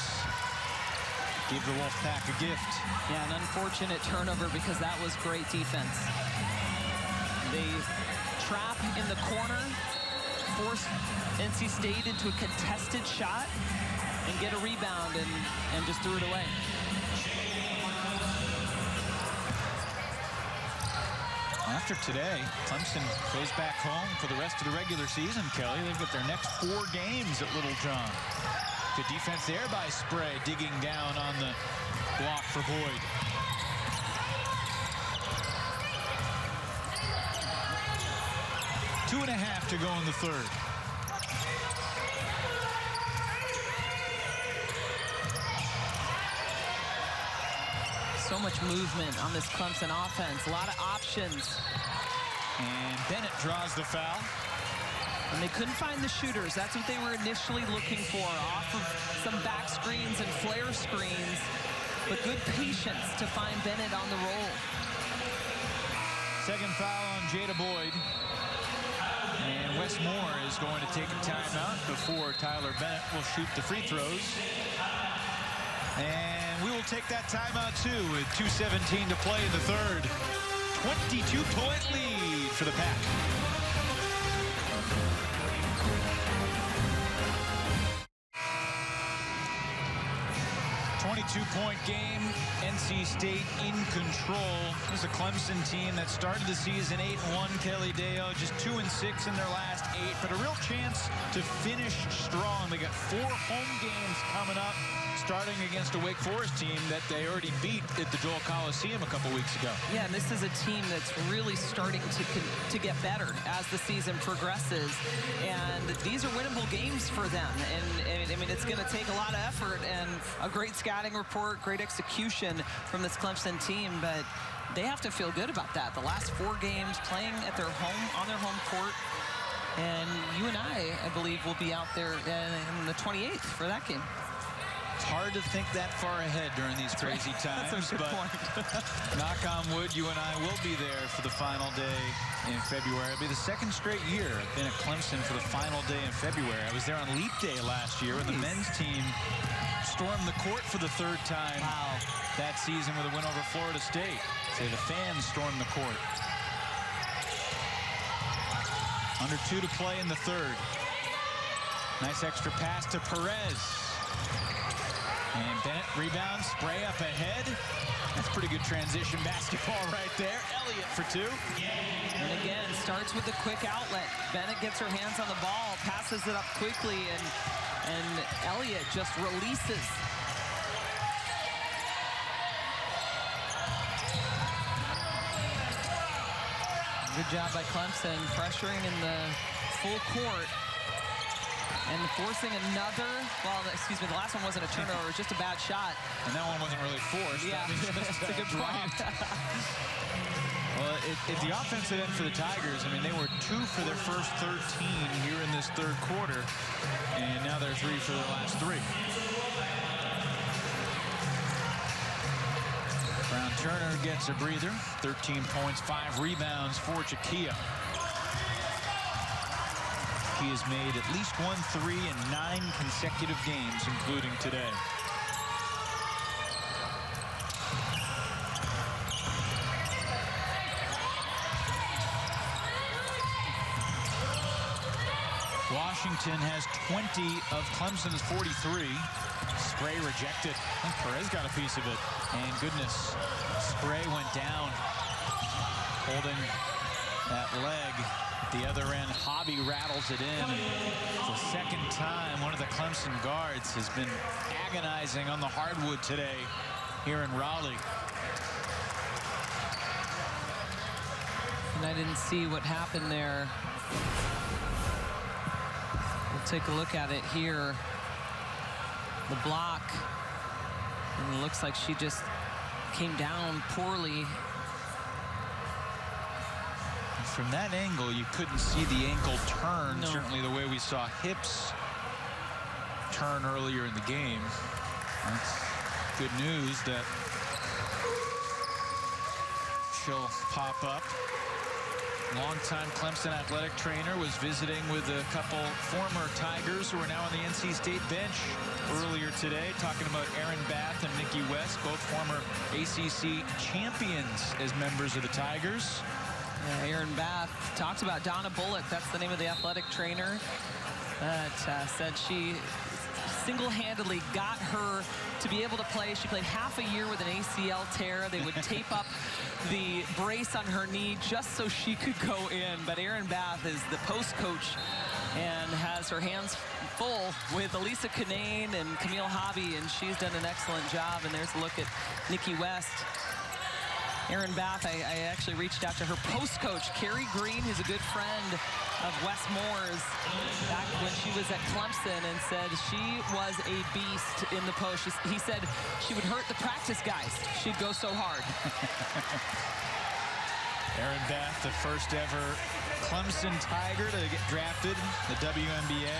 give the Wolfpack a gift. Yeah, an unfortunate turnover because that was great defense. They trap in the corner, force NC State into a contested shot, and get a rebound and just threw it away. After today, Clemson goes back home for the rest of the regular season, Kelly. They've got their next 4 games at Little John. Good defense there by Spray, digging down on the block for Boyd. Two and a half to go in the third. So much movement on this Clemson offense. A lot of options. And Bennett draws the foul. And they couldn't find the shooters. That's what they were initially looking for, off of some back screens and flare screens. But good patience to find Bennett on the roll. Second foul on Jada Boyd. And Wes Moore is going to take a timeout before Tyler Bennett will shoot the free throws. And we will take that timeout too with 2:17 to play in the third. 22-point lead for the Pack. 22-point game. NC State in control. This is a Clemson team that started the season 8-1. Kelly Deo just 2-6 in their last 8, but a real chance to finish strong. They got 4 home games coming up, starting against a Wake Forest team that they already beat at the Coliseum a couple weeks ago. Yeah, and this is a team that's really starting to get better as the season progresses, and these are winnable games for them. And I mean, it's going to take a lot of effort and a great scouting report, great execution from this Clemson team, but they have to feel good about that. The last 4 games playing at their home, on their home court, and you and I believe, will be out there in the 28th for that game. It's hard to think that far ahead during these crazy times, but knock on wood, you and I will be there for the final day in February. It'll be the 2nd straight year I've been at Clemson for the final day in February. I was there on Leap Day last year when the men's team stormed the court for the 3rd time that season with a win over Florida State. Say the fans stormed the court. Under 2 to play in the 3rd. Nice extra pass to Perez. And Bennett rebounds, Spray up ahead. That's pretty good transition basketball right there. Elliott for 2. And again, starts with a quick outlet. Bennett gets her hands on the ball, passes it up quickly, and Elliott just releases. Good job by Clemson, pressuring in the full court. And forcing another, well, excuse me, the last one wasn't a turnover, it was just a bad shot. And that one wasn't really forced. Yeah, that's a good point. Well, at the offensive end for the Tigers, I mean, they were 2 for their first 13 here in this 3rd quarter, and now they're 3 for their last 3. Brown Turner gets a breather, 13 points, 5 rebounds for Chiquilla. He has made at least 1 3 in 9 consecutive games, including today. Washington has 20 of Clemson's 43. Spray rejected. I think Perez got a piece of it. And goodness, Spray went down, holding that leg. The other end, Hobby rattles it in. It's the 2nd time one of the Clemson guards has been agonizing on the hardwood today here in Raleigh. And I didn't see what happened there. We'll take a look at it here. The block. And it looks like she just came down poorly. From that angle, you couldn't see the ankle turn, certainly the way we saw hips turn earlier in the game. That's good news that she'll pop up. Longtime Clemson athletic trainer was visiting with a couple former Tigers who are now on the NC State bench earlier today, talking about Aaron Bath and Nikki West, both former ACC champions as members of the Tigers. Aaron Bath talks about Donna Bullock. That's the name of the athletic trainer that said she single-handedly got her to be able to play. She played half a year with an ACL tear. They would tape up the brace on her knee just so she could go in. But Aaron Bath is the post coach and has her hands full with Elisa Canane and Camille Hobby, and she's done an excellent job. And there's a look at Nikki West. Aaron Bath, I actually reached out to her post coach, Carrie Green, who's a good friend of Wes Moore's, back when she was at Clemson, and said she was a beast in the post. He said she would hurt the practice guys. She'd go so hard. Aaron Bath, the first ever Clemson Tiger to get drafted in the WNBA.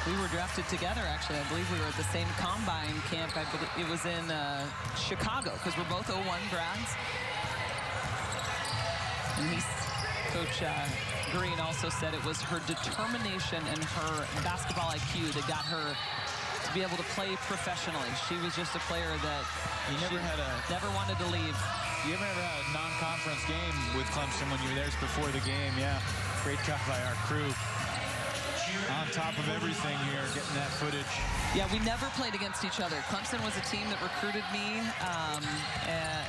We were drafted together, actually. I believe we were at the same combine camp. I believe it was in Chicago, because we're both 01 grads. And Coach Green also said it was her determination and her basketball IQ that got her to be able to play professionally. She was just a player that never wanted to leave. You ever had a non-conference game with Clemson when you were there before the game? Yeah, great job by our crew. On top of everything here, getting that footage. Yeah, we never played against each other. Clemson was a team that recruited me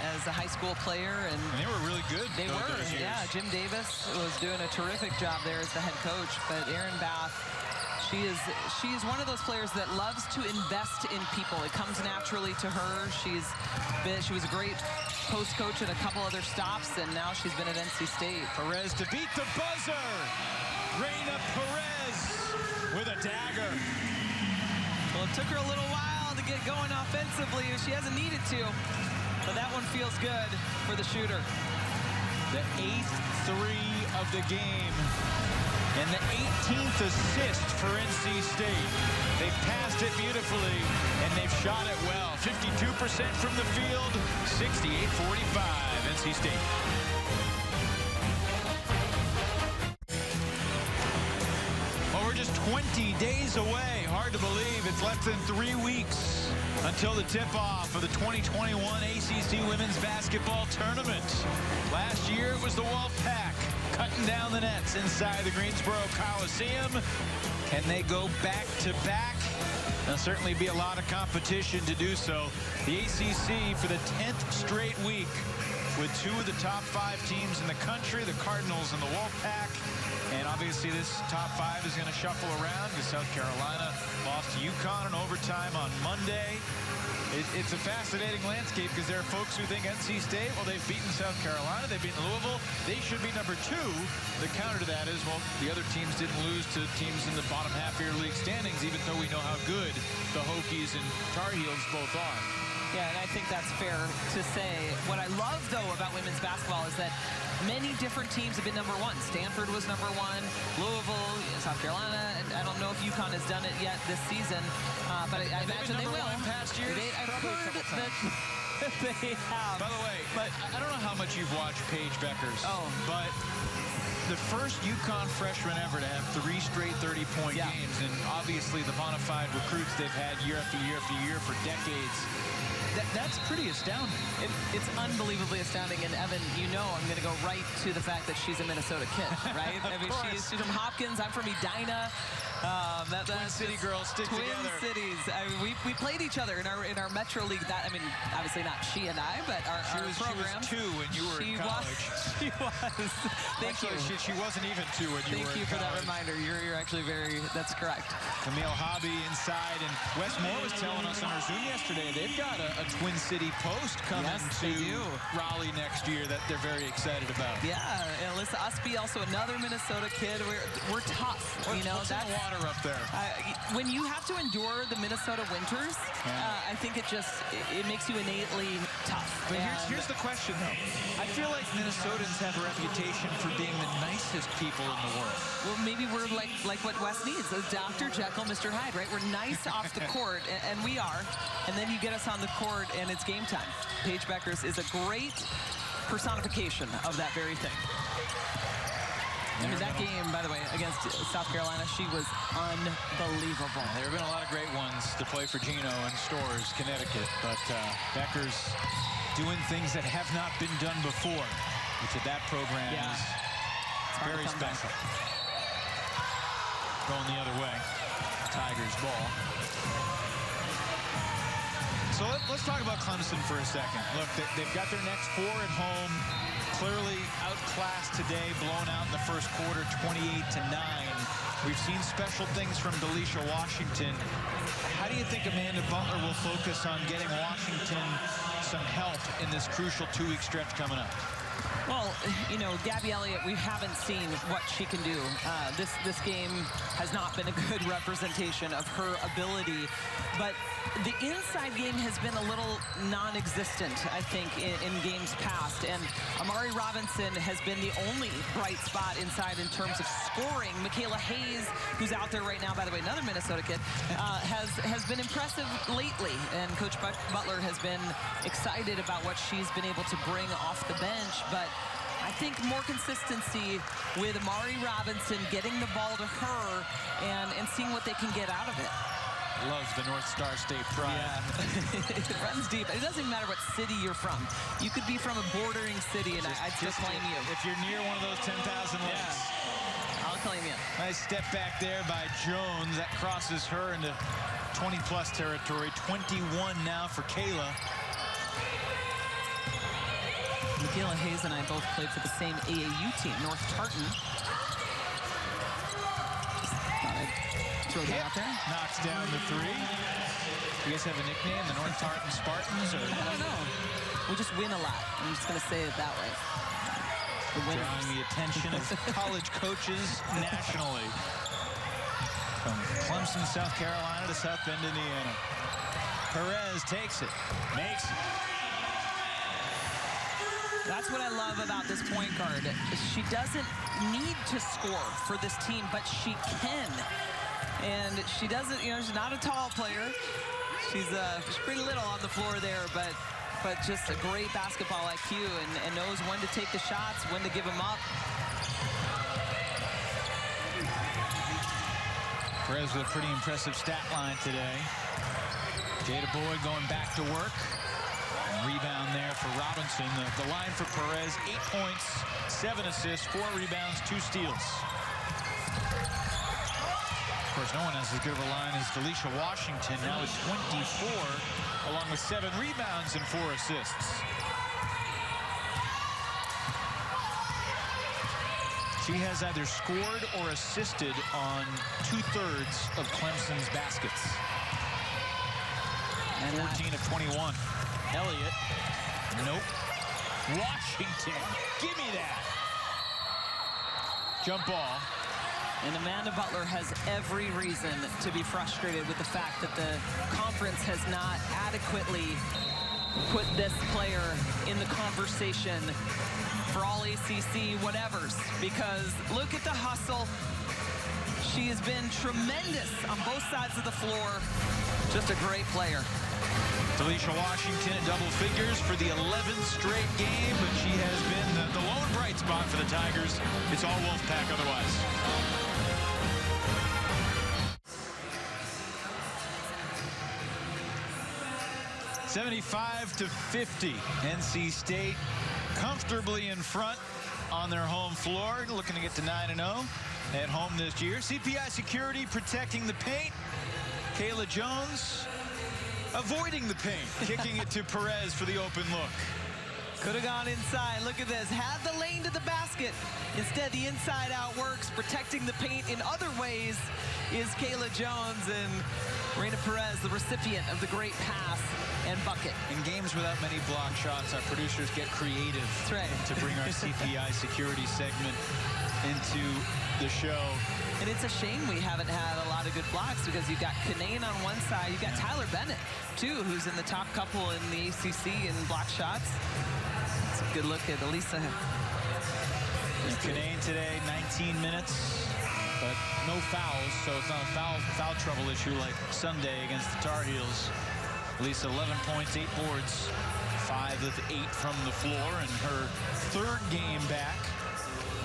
as a high school player. And they were really good. They were, yeah. Jim Davis was doing a terrific job there as the head coach. But Erin Bath, she is one of those players that loves to invest in people. It comes naturally to her. She was a great post coach at a couple other stops, and now she's been at NC State. Perez to beat the buzzer. Reyna Perez with a dagger. Well, it took her a little while to get going offensively. She hasn't needed to, but that one feels good for the shooter. The 8th three of the game and the 18th assist for NC State. They've passed it beautifully, and they've shot it well. 52% from the field, 68-45, NC State. Well, we're just 20 days away. Hard to believe it's less than 3 weeks until the tip-off of the 2021 ACC Women's Basketball Tournament. Last year, it was the Wolfpack cutting down the nets inside the Greensboro Coliseum. Can they go back-to-back? There'll certainly be a lot of competition to do so. The ACC for the 10th straight week with 2 of the top 5 teams in the country, the Cardinals and the Wolfpack. And obviously this top 5 is going to shuffle around because South Carolina lost to UConn in overtime on Monday. It's a fascinating landscape because there are folks who think NC State, well, they've beaten South Carolina, they've beaten Louisville, they should be number 2. The counter to that is, well, the other teams didn't lose to teams in the bottom half of your league standings, even though we know how good the Hokies and Tar Heels both are. Yeah, and I think that's fair to say. What I love, though, about women's basketball is that many different teams have been number 1. Stanford was number 1, Louisville, South Carolina. I don't know if UConn has done it yet this season, but I imagine they will. In past years? I've heard that they have. By the way, but I don't know how much you've watched Paige Beckers, but the first UConn freshman ever to have 3 straight 30-point games, and obviously the bona fide recruits they've had year after year after year for decades. That's pretty astounding. It's unbelievably astounding. And Evan, you know I'm going to go right to the fact that she's a Minnesota kid, right? I mean, she's from Hopkins. I'm from Edina. Twin City girls stick together. Twin Cities. I mean, we played each other in our Metro League. I mean, obviously not she and I, but our program. She was 2 when you were in college. She was. Thank you. She wasn't even 2 when you were in college. Thank you for that reminder. You're actually that's correct. Camille Hobby inside, and Wes Moore was telling us on our Zoom yesterday they've got a Twin City Post coming to Raleigh next year that they're very excited about. Yeah, and Alyssa Usby, also another Minnesota kid. We're tough. What's in the water up there? When you have to endure the Minnesota winters, I think it makes you innately tough. But here's the question, though. I feel like Minnesotans have a reputation for being the nicest people in the world. Well, maybe we're like what Wes needs. Dr. Jekyll, Mr. Hyde, right? We're nice off the court, and we are. And then you get us on the court, and it's game time. Paige Beckers is a great personification of that very thing. I mean, that game, by the way, against South Carolina, she was unbelievable. There have been a lot of great ones to play for Gino in Storrs, Connecticut, but Beckers doing things that have not been done before, which at that program is very special. Going the other way, Tigers ball. So let's talk about Clemson for a second. Look, they've got their next 4 at home. Clearly outclassed today, blown out in the first quarter, 28-9. We've seen special things from Delisha Washington. How do you think Amanda Butler will focus on getting Washington some help in this crucial 2-week stretch coming up? Well, you know, Gabby Elliott, we haven't seen what she can do. This game has not been a good representation of her ability, but the inside game has been a little non-existent, I think, in games past. And Amari Robinson has been the only bright spot inside in terms of scoring. Michaela Hayes, who's out there right now, by the way, another Minnesota kid, has been impressive lately. And Coach Butler has been excited about what she's been able to bring off the bench. But I think more consistency with Amari Robinson, getting the ball to her and seeing what they can get out of it. Loves the North Star State pride. Yeah. It runs deep. It doesn't matter what city you're from. You could be from a bordering city, and I'd just claim you. If you're near one of those 10,000 lakes. I'll claim you. Nice step back there by Jones. That crosses her into 20-plus territory. 21 now for Kayla. Michaela Hayes and I both played for the same AAU team, North Tartan. Throw that out there. Knocks down the three. You guys have a nickname, the North Tartan Spartans? Or? I don't know. We just win a lot. I'm just going to say it that way. The winners. Drawing the attention of college coaches nationally. From Clemson, South Carolina to South Bend, Indiana. Perez takes it. Makes it. That's what I love about this point guard. She doesn't need to score for this team, but she can. And she doesn't, she's not a tall player. She's pretty little on the floor there, but just a great basketball IQ and knows when to take the shots, when to give them up. Perez with a pretty impressive stat line today. Jada Boyd going back to work. Rebound there for Robinson. The line for Perez, 8 points, 7 assists, 4 rebounds, 2 steals. Of course, no one has as good of a line as Delisha Washington, now with 24, along with 7 rebounds and 4 assists. She has either scored or assisted on 2/3 of Clemson's baskets. 14 of 21. Elliott, nope. Washington, give me that. Jump ball. And Amanda Butler has every reason to be frustrated with the fact that the conference has not adequately put this player in the conversation for all ACC whatevers. Because look at the hustle. She has been tremendous on both sides of the floor. Just a great player. Delisha Washington in double figures for the 11th straight game, but she has been the lone bright spot for the Tigers. It's all Wolfpack otherwise. $75-50. NC State comfortably in front on their home floor, looking to get to 9-0 at home this year. CPI Security protecting the paint. Kayla Jones avoiding the paint, kicking it to Perez for the open look. Could have gone inside. Look at this. Had the lane to the basket. Instead, the inside out works. Protecting the paint in other ways is Kayla Jones, and Reina Perez, the recipient of the great pass and bucket. In games without many block shots, our producers get creative. That's right. To bring our CPI security segment into the show. And it's a shame we haven't had a lot of good blocks, because you've got Kanane on one side, you've got Tyler Bennett, too, who's in the top couple in the ACC in block shots. It's a good look at Elisa. Kanane today, 19 minutes, but no fouls, so it's not a foul trouble issue like Sunday against the Tar Heels. Elisa, 11 points, 8 boards, 5 of 8 from the floor, and her 3rd game back.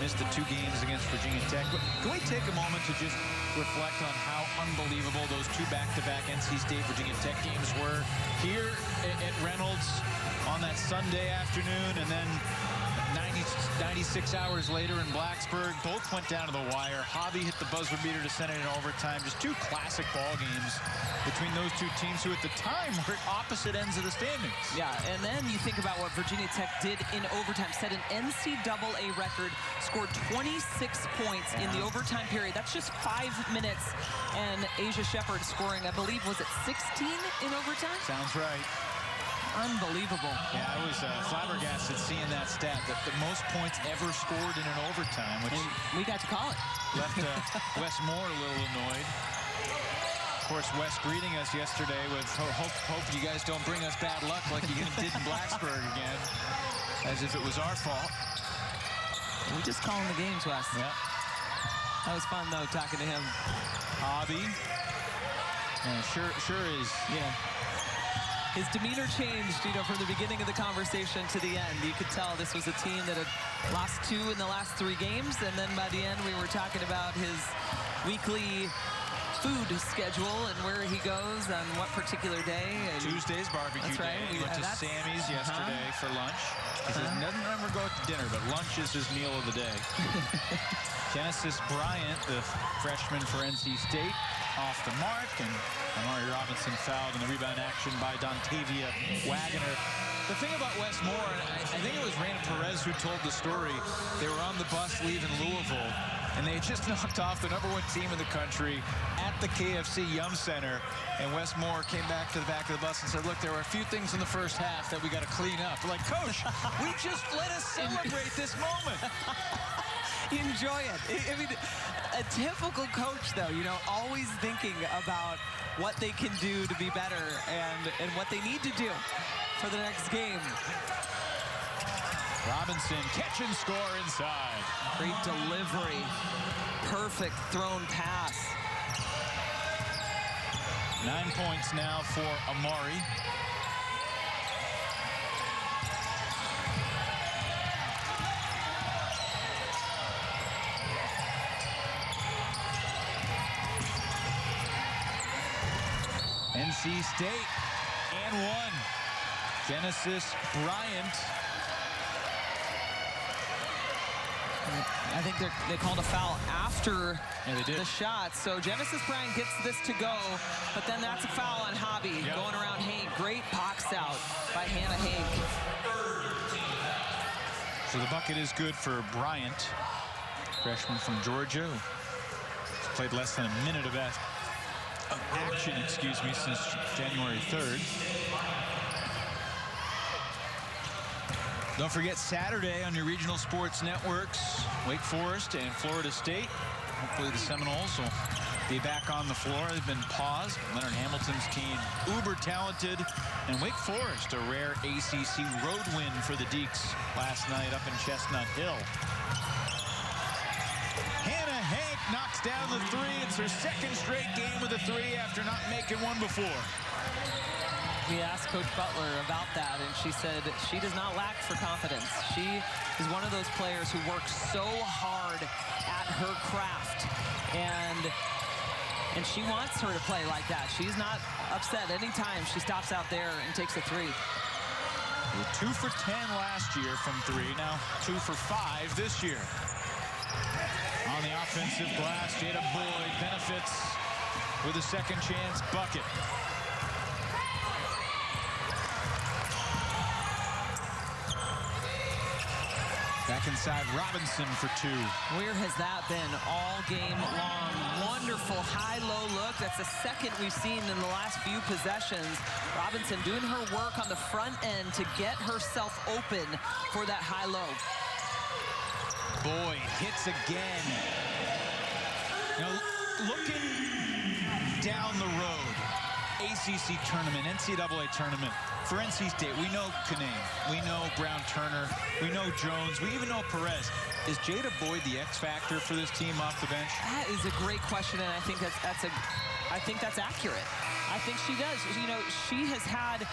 Missed the 2 games against Virginia Tech. But can we take a moment to just reflect on how unbelievable those 2 back-to-back NC State Virginia Tech games were here at Reynolds on that Sunday afternoon, and then 96 hours later in Blacksburg, both went down to the wire. Hobby hit the buzzer beater to send it in overtime. Just 2 classic ball games between those 2 teams who at the time were at opposite ends of the standings. Yeah, and then you think about what Virginia Tech did in overtime. Set an NCAA record, scored 26 points in the overtime period. That's just 5 minutes. And Asia Shepherd scoring, I believe, was it 16 in overtime? Sounds right. Unbelievable. Yeah, I was flabbergasted seeing that stat, that the most points ever scored in an overtime, which and we got to call it. left Wes Moore a little annoyed. course, Wes greeting us yesterday with hope you guys don't bring us bad luck like you did in Blacksburg again, as if it was our fault. We're just calling the games, Wes. Yeah. That was fun, though, talking to him. Hobby. And sure is. Yeah. His demeanor changed, you know, from the beginning of the conversation to the end. You could tell this was a team that had lost 2 in the last 3 games, and then by the end we were talking about his weekly food schedule and where he goes on what particular day. And Tuesday's barbecue day. We went to Sammy's yesterday for lunch. He says doesn't ever go out to dinner, but lunch is his meal of the day. Genesis Bryant, the freshman for NC State, off the mark, and Amari Robinson fouled in the rebound action by Dontavia Wagner. The thing about Wes Moore, and I think it was Raina Perez who told the story, they were on the bus leaving Louisville, and they had just knocked off the #1 team in the country at the KFC Yum Center, and Wes Moore came back to the back of the bus and said, look, there were a few things in the first half that we got to clean up. We're like, Coach, we just let us celebrate this moment. Enjoy it. I mean, a typical coach, though, you know, always thinking about what they can do to be better and what they need to do for the next game. Robinson, catch and score inside. Great delivery. Perfect thrown pass. 9 points now for Amari. NC State and 1. Genesis Bryant. I think they called a foul after the shot. So Genesis Bryant gets this to go, but then that's a foul on Hobby going around Hank. Great box out by Hannah Hank. So the bucket is good for Bryant, freshman from Georgia. He's played less than a minute of action, excuse me, since January 3rd. Don't forget Saturday on your regional sports networks, Wake Forest and Florida State. Hopefully the Seminoles will be back on the floor. They've been paused. Leonard Hamilton's team, uber talented. And Wake Forest, a rare ACC road win for the Deacs last night up in Chestnut Hill. Hannah Hank knocks down the 3. It's her second straight game with a 3 after not making one before. We asked Coach Butler about that, and she said she does not lack for confidence. She is one of those players who works so hard at her craft, and she wants her to play like that. She's not upset anytime she stops out there and takes a 3. 2 for 10 last year from 3, now 2 for 5 this year. On the offensive glass, Jada Boyd benefits with a second chance bucket. Back inside Robinson for 2. Where has that been all game long? Wonderful high-low look. That's the second we've seen in the last few possessions. Robinson doing her work on the front end to get herself open for that high-low. Boyd hits again. Now, looking down the road, ACC tournament, NCAA tournament, for NC State, we know Kanane, we know Brown-Turner, we know Jones, we even know Perez. Is Jada Boyd the X factor for this team off the bench? That is a great question, and I think that's accurate. I think she does. You know, she has had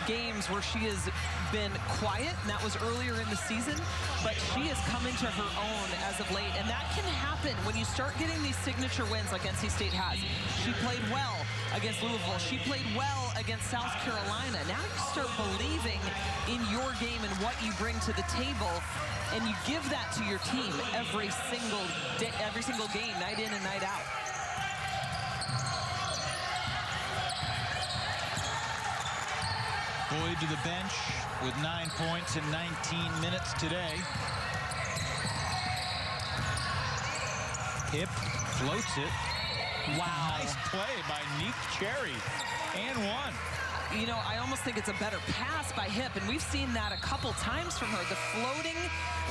games where she has been quiet, and that was earlier in the season, but she has come into her own as of late, and that can happen when you start getting these signature wins like NC State has. She played well against Louisville. She played well against South Carolina. Now you start believing in your game and what you bring to the table, and you give that to your team every single day, every single game, night in and night out. Boyd to the bench with 9 points in 19 minutes today. Hip floats it. Wow. Nice play by Neek Cherry. And 1. You know, I almost think it's a better pass by Hip, and we've seen that a couple times from her. The floating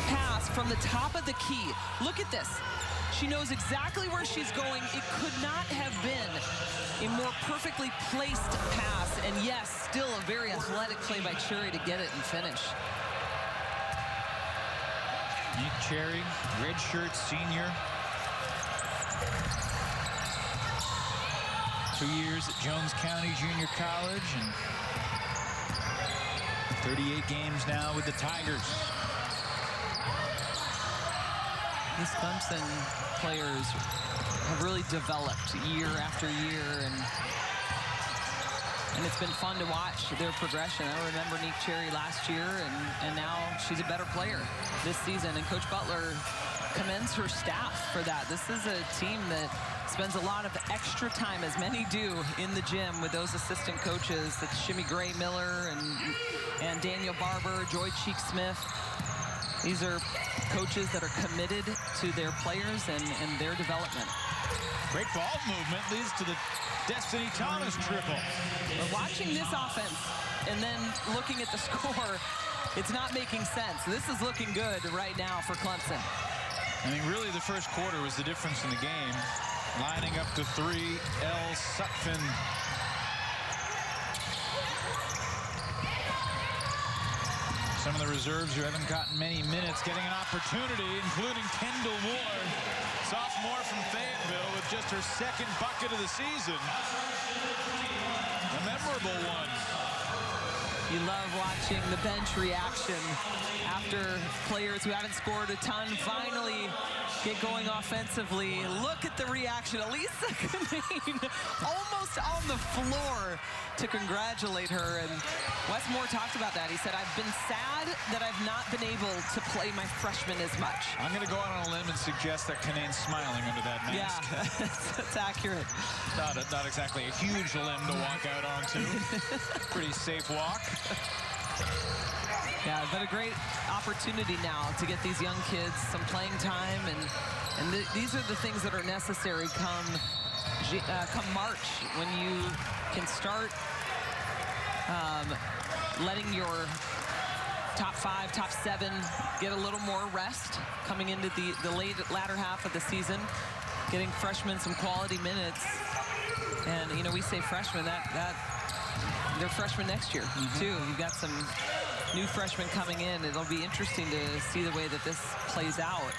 pass from the top of the key. Look at this. She knows exactly where she's going. It could not have been a more perfectly placed pass. And yes, still a very athletic play by Cherry to get it and finish. Nick Cherry, redshirt senior. 2 years at Jones County Junior College and 38 games now with the Tigers. These Clemson players have really developed year after year, and it's been fun to watch their progression. I remember Nick Cherry last year, and now she's a better player this season, and Coach Butler commends her staff for that. This is a team that spends a lot of extra time, as many do, in the gym with those assistant coaches. That's Shimmy Gray Miller and Daniel Barber, Joy Cheek-Smith. These are coaches that are committed to their players and their development. Great ball movement leads to the Destiny Thomas triple. But watching this offense and then looking at the score, it's not making sense. This is looking good right now for Clemson. I mean, really, the first quarter was the difference in the game. Lining up the three, El Sutphin. Some of the reserves who haven't gotten many minutes getting an opportunity, including Kendall Ward, sophomore from Fayetteville, with just her second bucket of the season. A memorable one. You love watching the bench reaction after players who haven't scored a ton finally get going offensively. Look at the reaction. Elisa Canane almost on the floor to congratulate her. And Wes Moore talked about that. He said, I've been sad that I've not been able to play my freshman as much. I'm going to go out on a limb and suggest that Canane's smiling under that mask. Yeah, that's accurate. Not exactly a huge limb to walk out onto. Pretty safe walk. Yeah, but a great opportunity now to get these young kids some playing time, and these are the things that are necessary come March, when you can start letting your top 5, top 7 get a little more rest coming into the latter half of the season, getting freshmen some quality minutes. And you know, we say freshmen, that they're freshmen next year too. You've got some new freshmen coming in. It'll be interesting to see the way that this plays out.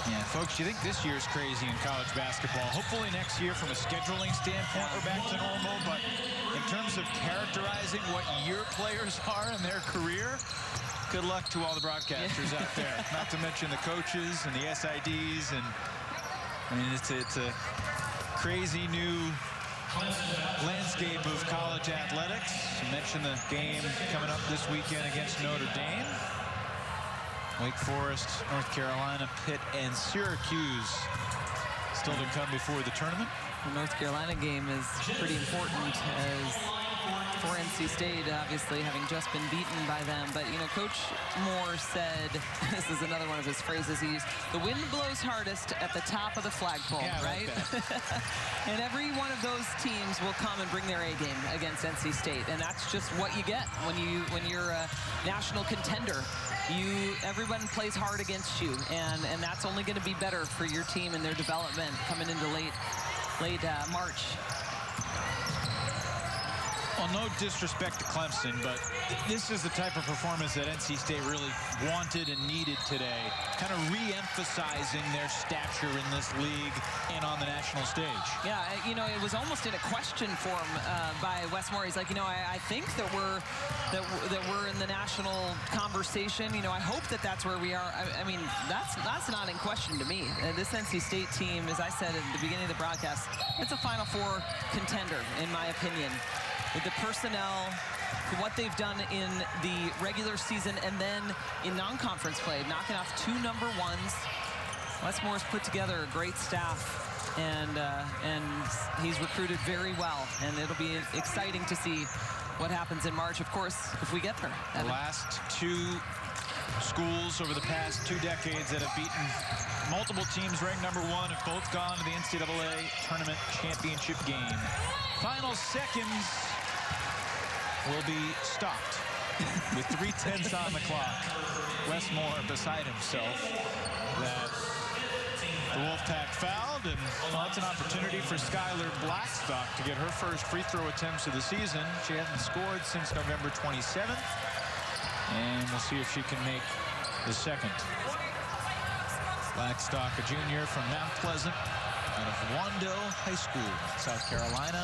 Yeah, folks, you think this year's crazy in college basketball. Hopefully next year, from a scheduling standpoint, we're back to normal. But in terms of characterizing what your players are in their career, good luck to all the broadcasters out there. Not to mention the coaches and the SIDs. And I mean, it's a crazy new landscape of college athletics. You mentioned the game coming up this weekend against Notre Dame. Wake Forest, North Carolina, Pitt, and Syracuse still to come before the tournament. The North Carolina game is pretty important for NC State, obviously, having just been beaten by them. But, you know, Coach Moore said, this is another one of his phrases he used, the wind blows hardest at the top of the flagpole, yeah, right? Like And every one of those teams will come and bring their A game against NC State. And that's just what you get when you're a national contender. Everyone plays hard against you, and that's only going to be better for your team and their development coming into late March. Well, no disrespect to Clemson, but this is the type of performance that NC State really wanted and needed today. Kind of re-emphasizing their stature in this league and on the national stage. Yeah, you know, it was almost in a question form by Wes Moore. He's like, you know, I think that we're in the national conversation. You know, I hope that that's where we are. I mean, that's not in question to me. This NC State team, as I said at the beginning of the broadcast, it's a Final Four contender, in my opinion. With the personnel, what they've done in the regular season and then in non-conference play, knocking off 2 number 1s. Wes Moore's put together a great staff, and he's recruited very well. And it'll be exciting to see what happens in March, of course, if we get there. The last 2 schools over the past 2 decades that have beaten multiple teams ranked number 1 have both gone to the NCAA tournament championship game. Final seconds will be stopped with 3:10 on the clock. Wes Moore beside himself that The Wolfpack fouled, and well, that's an opportunity for Skylar Blackstock to get her first free throw attempts of the season. She hasn't scored since November 27th, and we'll see if she can make the second. Blackstock, a junior from Mount Pleasant, out of Wando High School, South Carolina.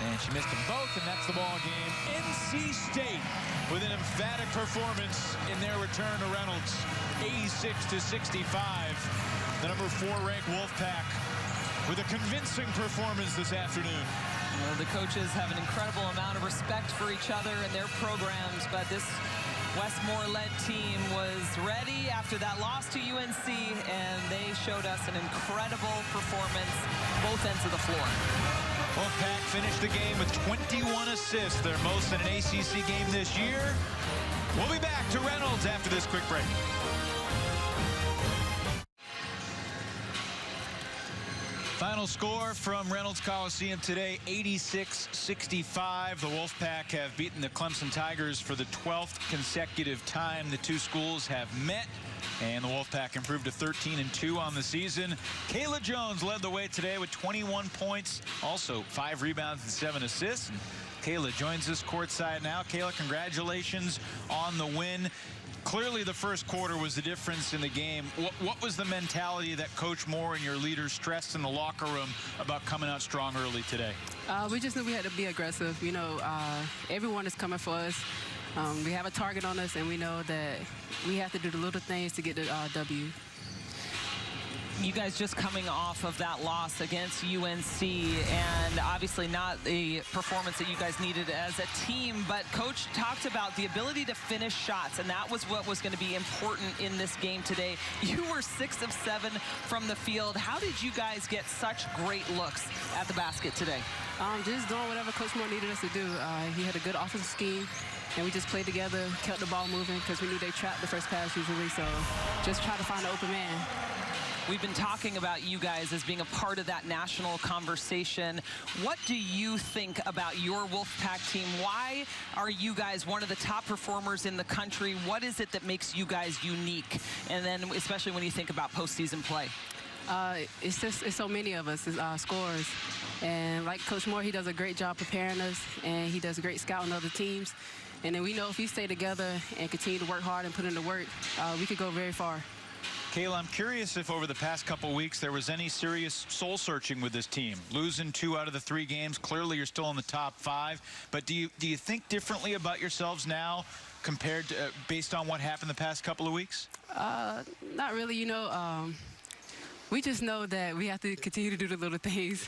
And she missed them both, and that's the ball game. NC State with an emphatic performance in their return to Reynolds. 86-65. The number 4 ranked Wolfpack with a convincing performance this afternoon. Well, the coaches have an incredible amount of respect for each other and their programs, but this Westmore-led team was ready after that loss to UNC, and they showed us an incredible performance both ends of the floor. Wolfpack finished the game with 21 assists, their most in an ACC game this year. We'll be back to Reynolds after this quick break. Final score from Reynolds Coliseum today, 86-65. The Wolfpack have beaten the Clemson Tigers for the 12th consecutive time the two schools have met. And the Wolfpack improved to 13-2 on the season. Kayla Jones led the way today with 21 points, also 5 rebounds and 7 assists. And Kayla joins us courtside now. Kayla, congratulations on the win. Clearly the first quarter was the difference in the game. What was the mentality that Coach Moore and your leaders stressed in the locker room about coming out strong early today? We just knew we had to be aggressive. You know, everyone is coming for us. We have a target on us, and we know that we have to do the little things to get the W. You guys just coming off of that loss against UNC, and obviously not the performance that you guys needed as a team, but Coach talked about the ability to finish shots, and that was what was going to be important in this game today. You were 6 of 7 from the field. How did you guys get such great looks at the basket today? Just doing whatever Coach Moore needed us to do. He had a good offensive scheme, and we just played together, kept the ball moving, because we knew they trapped the first pass usually, so just try to find an open man. We've been talking about you guys as being a part of that national conversation. What do you think about your Wolfpack team? Why are you guys one of the top performers in the country? What is it that makes you guys unique? And then especially when you think about postseason play. It's so many of us as scorers. And like Coach Moore, he does a great job preparing us, and he does a great scouting other teams. And then we know if we stay together and continue to work hard and put in the work, we could go very far. Kayla, I'm curious if over the past couple weeks there was any serious soul searching with this team. Losing 2 out of the 3 games, clearly you're still in the top 5. But do you think differently about yourselves now compared to based on what happened the past couple of weeks? Not really. You know, we just know that we have to continue to do the little things.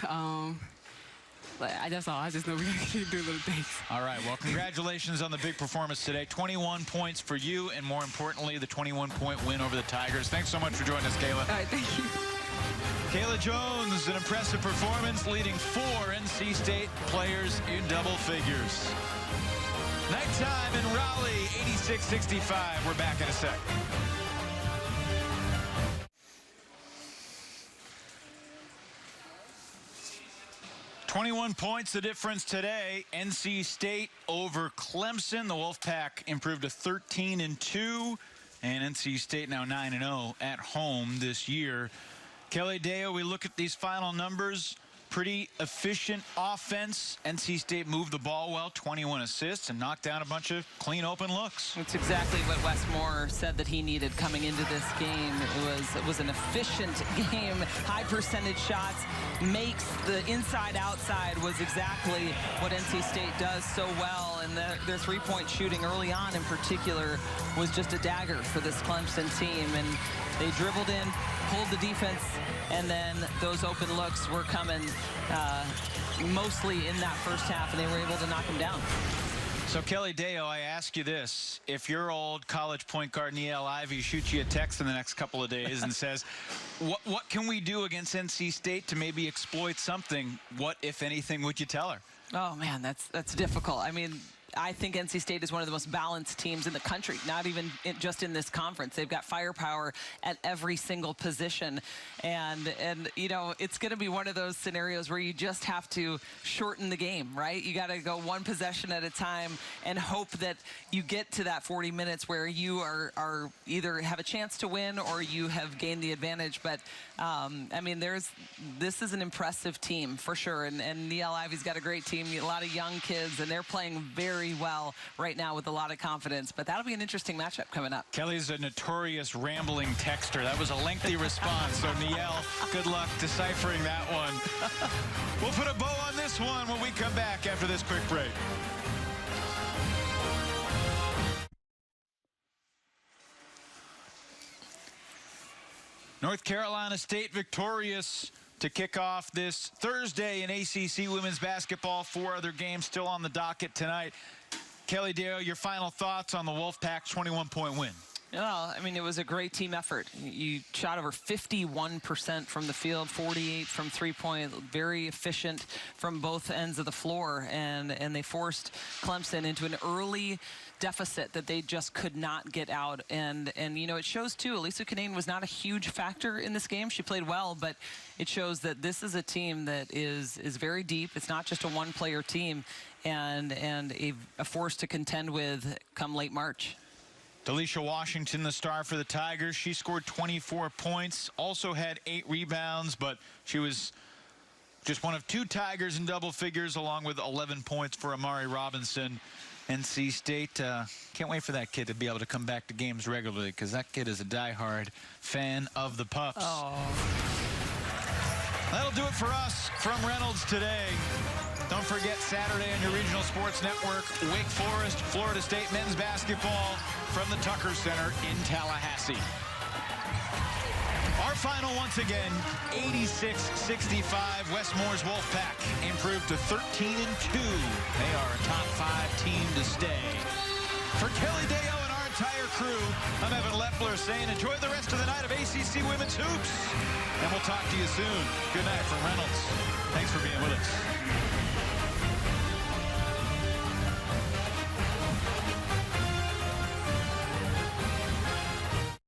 That's all. I just know we have to do little things. All right. Well, congratulations on the big performance today. 21 points for you, and more importantly, the 21-point win over the Tigers. Thanks so much for joining us, Kayla. All right. Thank you. Kayla Jones, an impressive performance, leading 4 NC State players in double figures. Nighttime in Raleigh, 86-65. We're back in a sec. 21 points the difference today. NC State over Clemson. The Wolfpack improved to 13-2, and NC State now 9-0 at home this year. Kelly Deo, we look at these final numbers. Pretty efficient offense. NC State moved the ball well, 21 assists, and knocked down a bunch of clean open looks. It's exactly what Wes Moore said that he needed coming into this game. It was an efficient game. High percentage shots. Makes the inside-outside was exactly what NC State does so well. And their three-point shooting early on in particular was just a dagger for this Clemson team. And they dribbled in, pulled the defense, and then those open looks were coming mostly in that first half, and they were able to knock them down. So, Kelly Deo, I ask you this. If your old college point guard, Niele Ivey, shoots you a text in the next couple of days and says, what can we do against NC State to maybe exploit something, what, if anything, would you tell her? Oh, man, that's difficult. I mean, I think NC State is one of the most balanced teams in the country, not even just in this conference. They've got firepower at every single position. And you know, it's going to be one of those scenarios where you just have to shorten the game, right? You got to go one possession at a time and hope that you get to that 40 minutes where you are either have a chance to win or you have gained the advantage. But I mean, this is an impressive team for sure. And Neil Ivey's got a great team, a lot of young kids, and they're playing very well right now with a lot of confidence. But that'll be an interesting matchup coming up. Kelly's a notorious rambling texter. That was a lengthy response. So Neil, good luck deciphering that one. We'll put a bow on this one when we come back after this quick break. North Carolina State victorious to kick off this Thursday in ACC women's basketball. 4 other games still on the docket tonight. Kelly Dale, your final thoughts on the Wolfpack's 21-point win? Well, I mean, it was a great team effort. You shot over 51% from the field, 48 from three-point, very efficient from both ends of the floor, and they forced Clemson into an early deficit that they just could not get out. And you know, it shows too, Elisa Canane was not a huge factor in this game. She played well, but it shows that this is a team that is very deep. It's not just a one-player team, and a force to contend with come late March. Delisha Washington, the star for the Tigers. She scored 24 points, also had 8 rebounds, but she was just one of 2 Tigers in double figures, along with 11 points for Amari Robinson. NC State, can't wait for that kid to be able to come back to games regularly, because that kid is a diehard fan of the Pups. Oh. That'll do it for us from Reynolds today. Don't forget, Saturday on your regional sports network, Wake Forest, Florida State men's basketball from the Tucker Center in Tallahassee. Our final, once again, 86-65. Westmore's Wolfpack improved to 13-2. They are a top 5 team to stay. For Kelly Deo and our entire crew, I'm Evan Lepler saying enjoy the rest of the night of ACC Women's Hoops. And we'll talk to you soon. Good night from Reynolds. Thanks for being with us.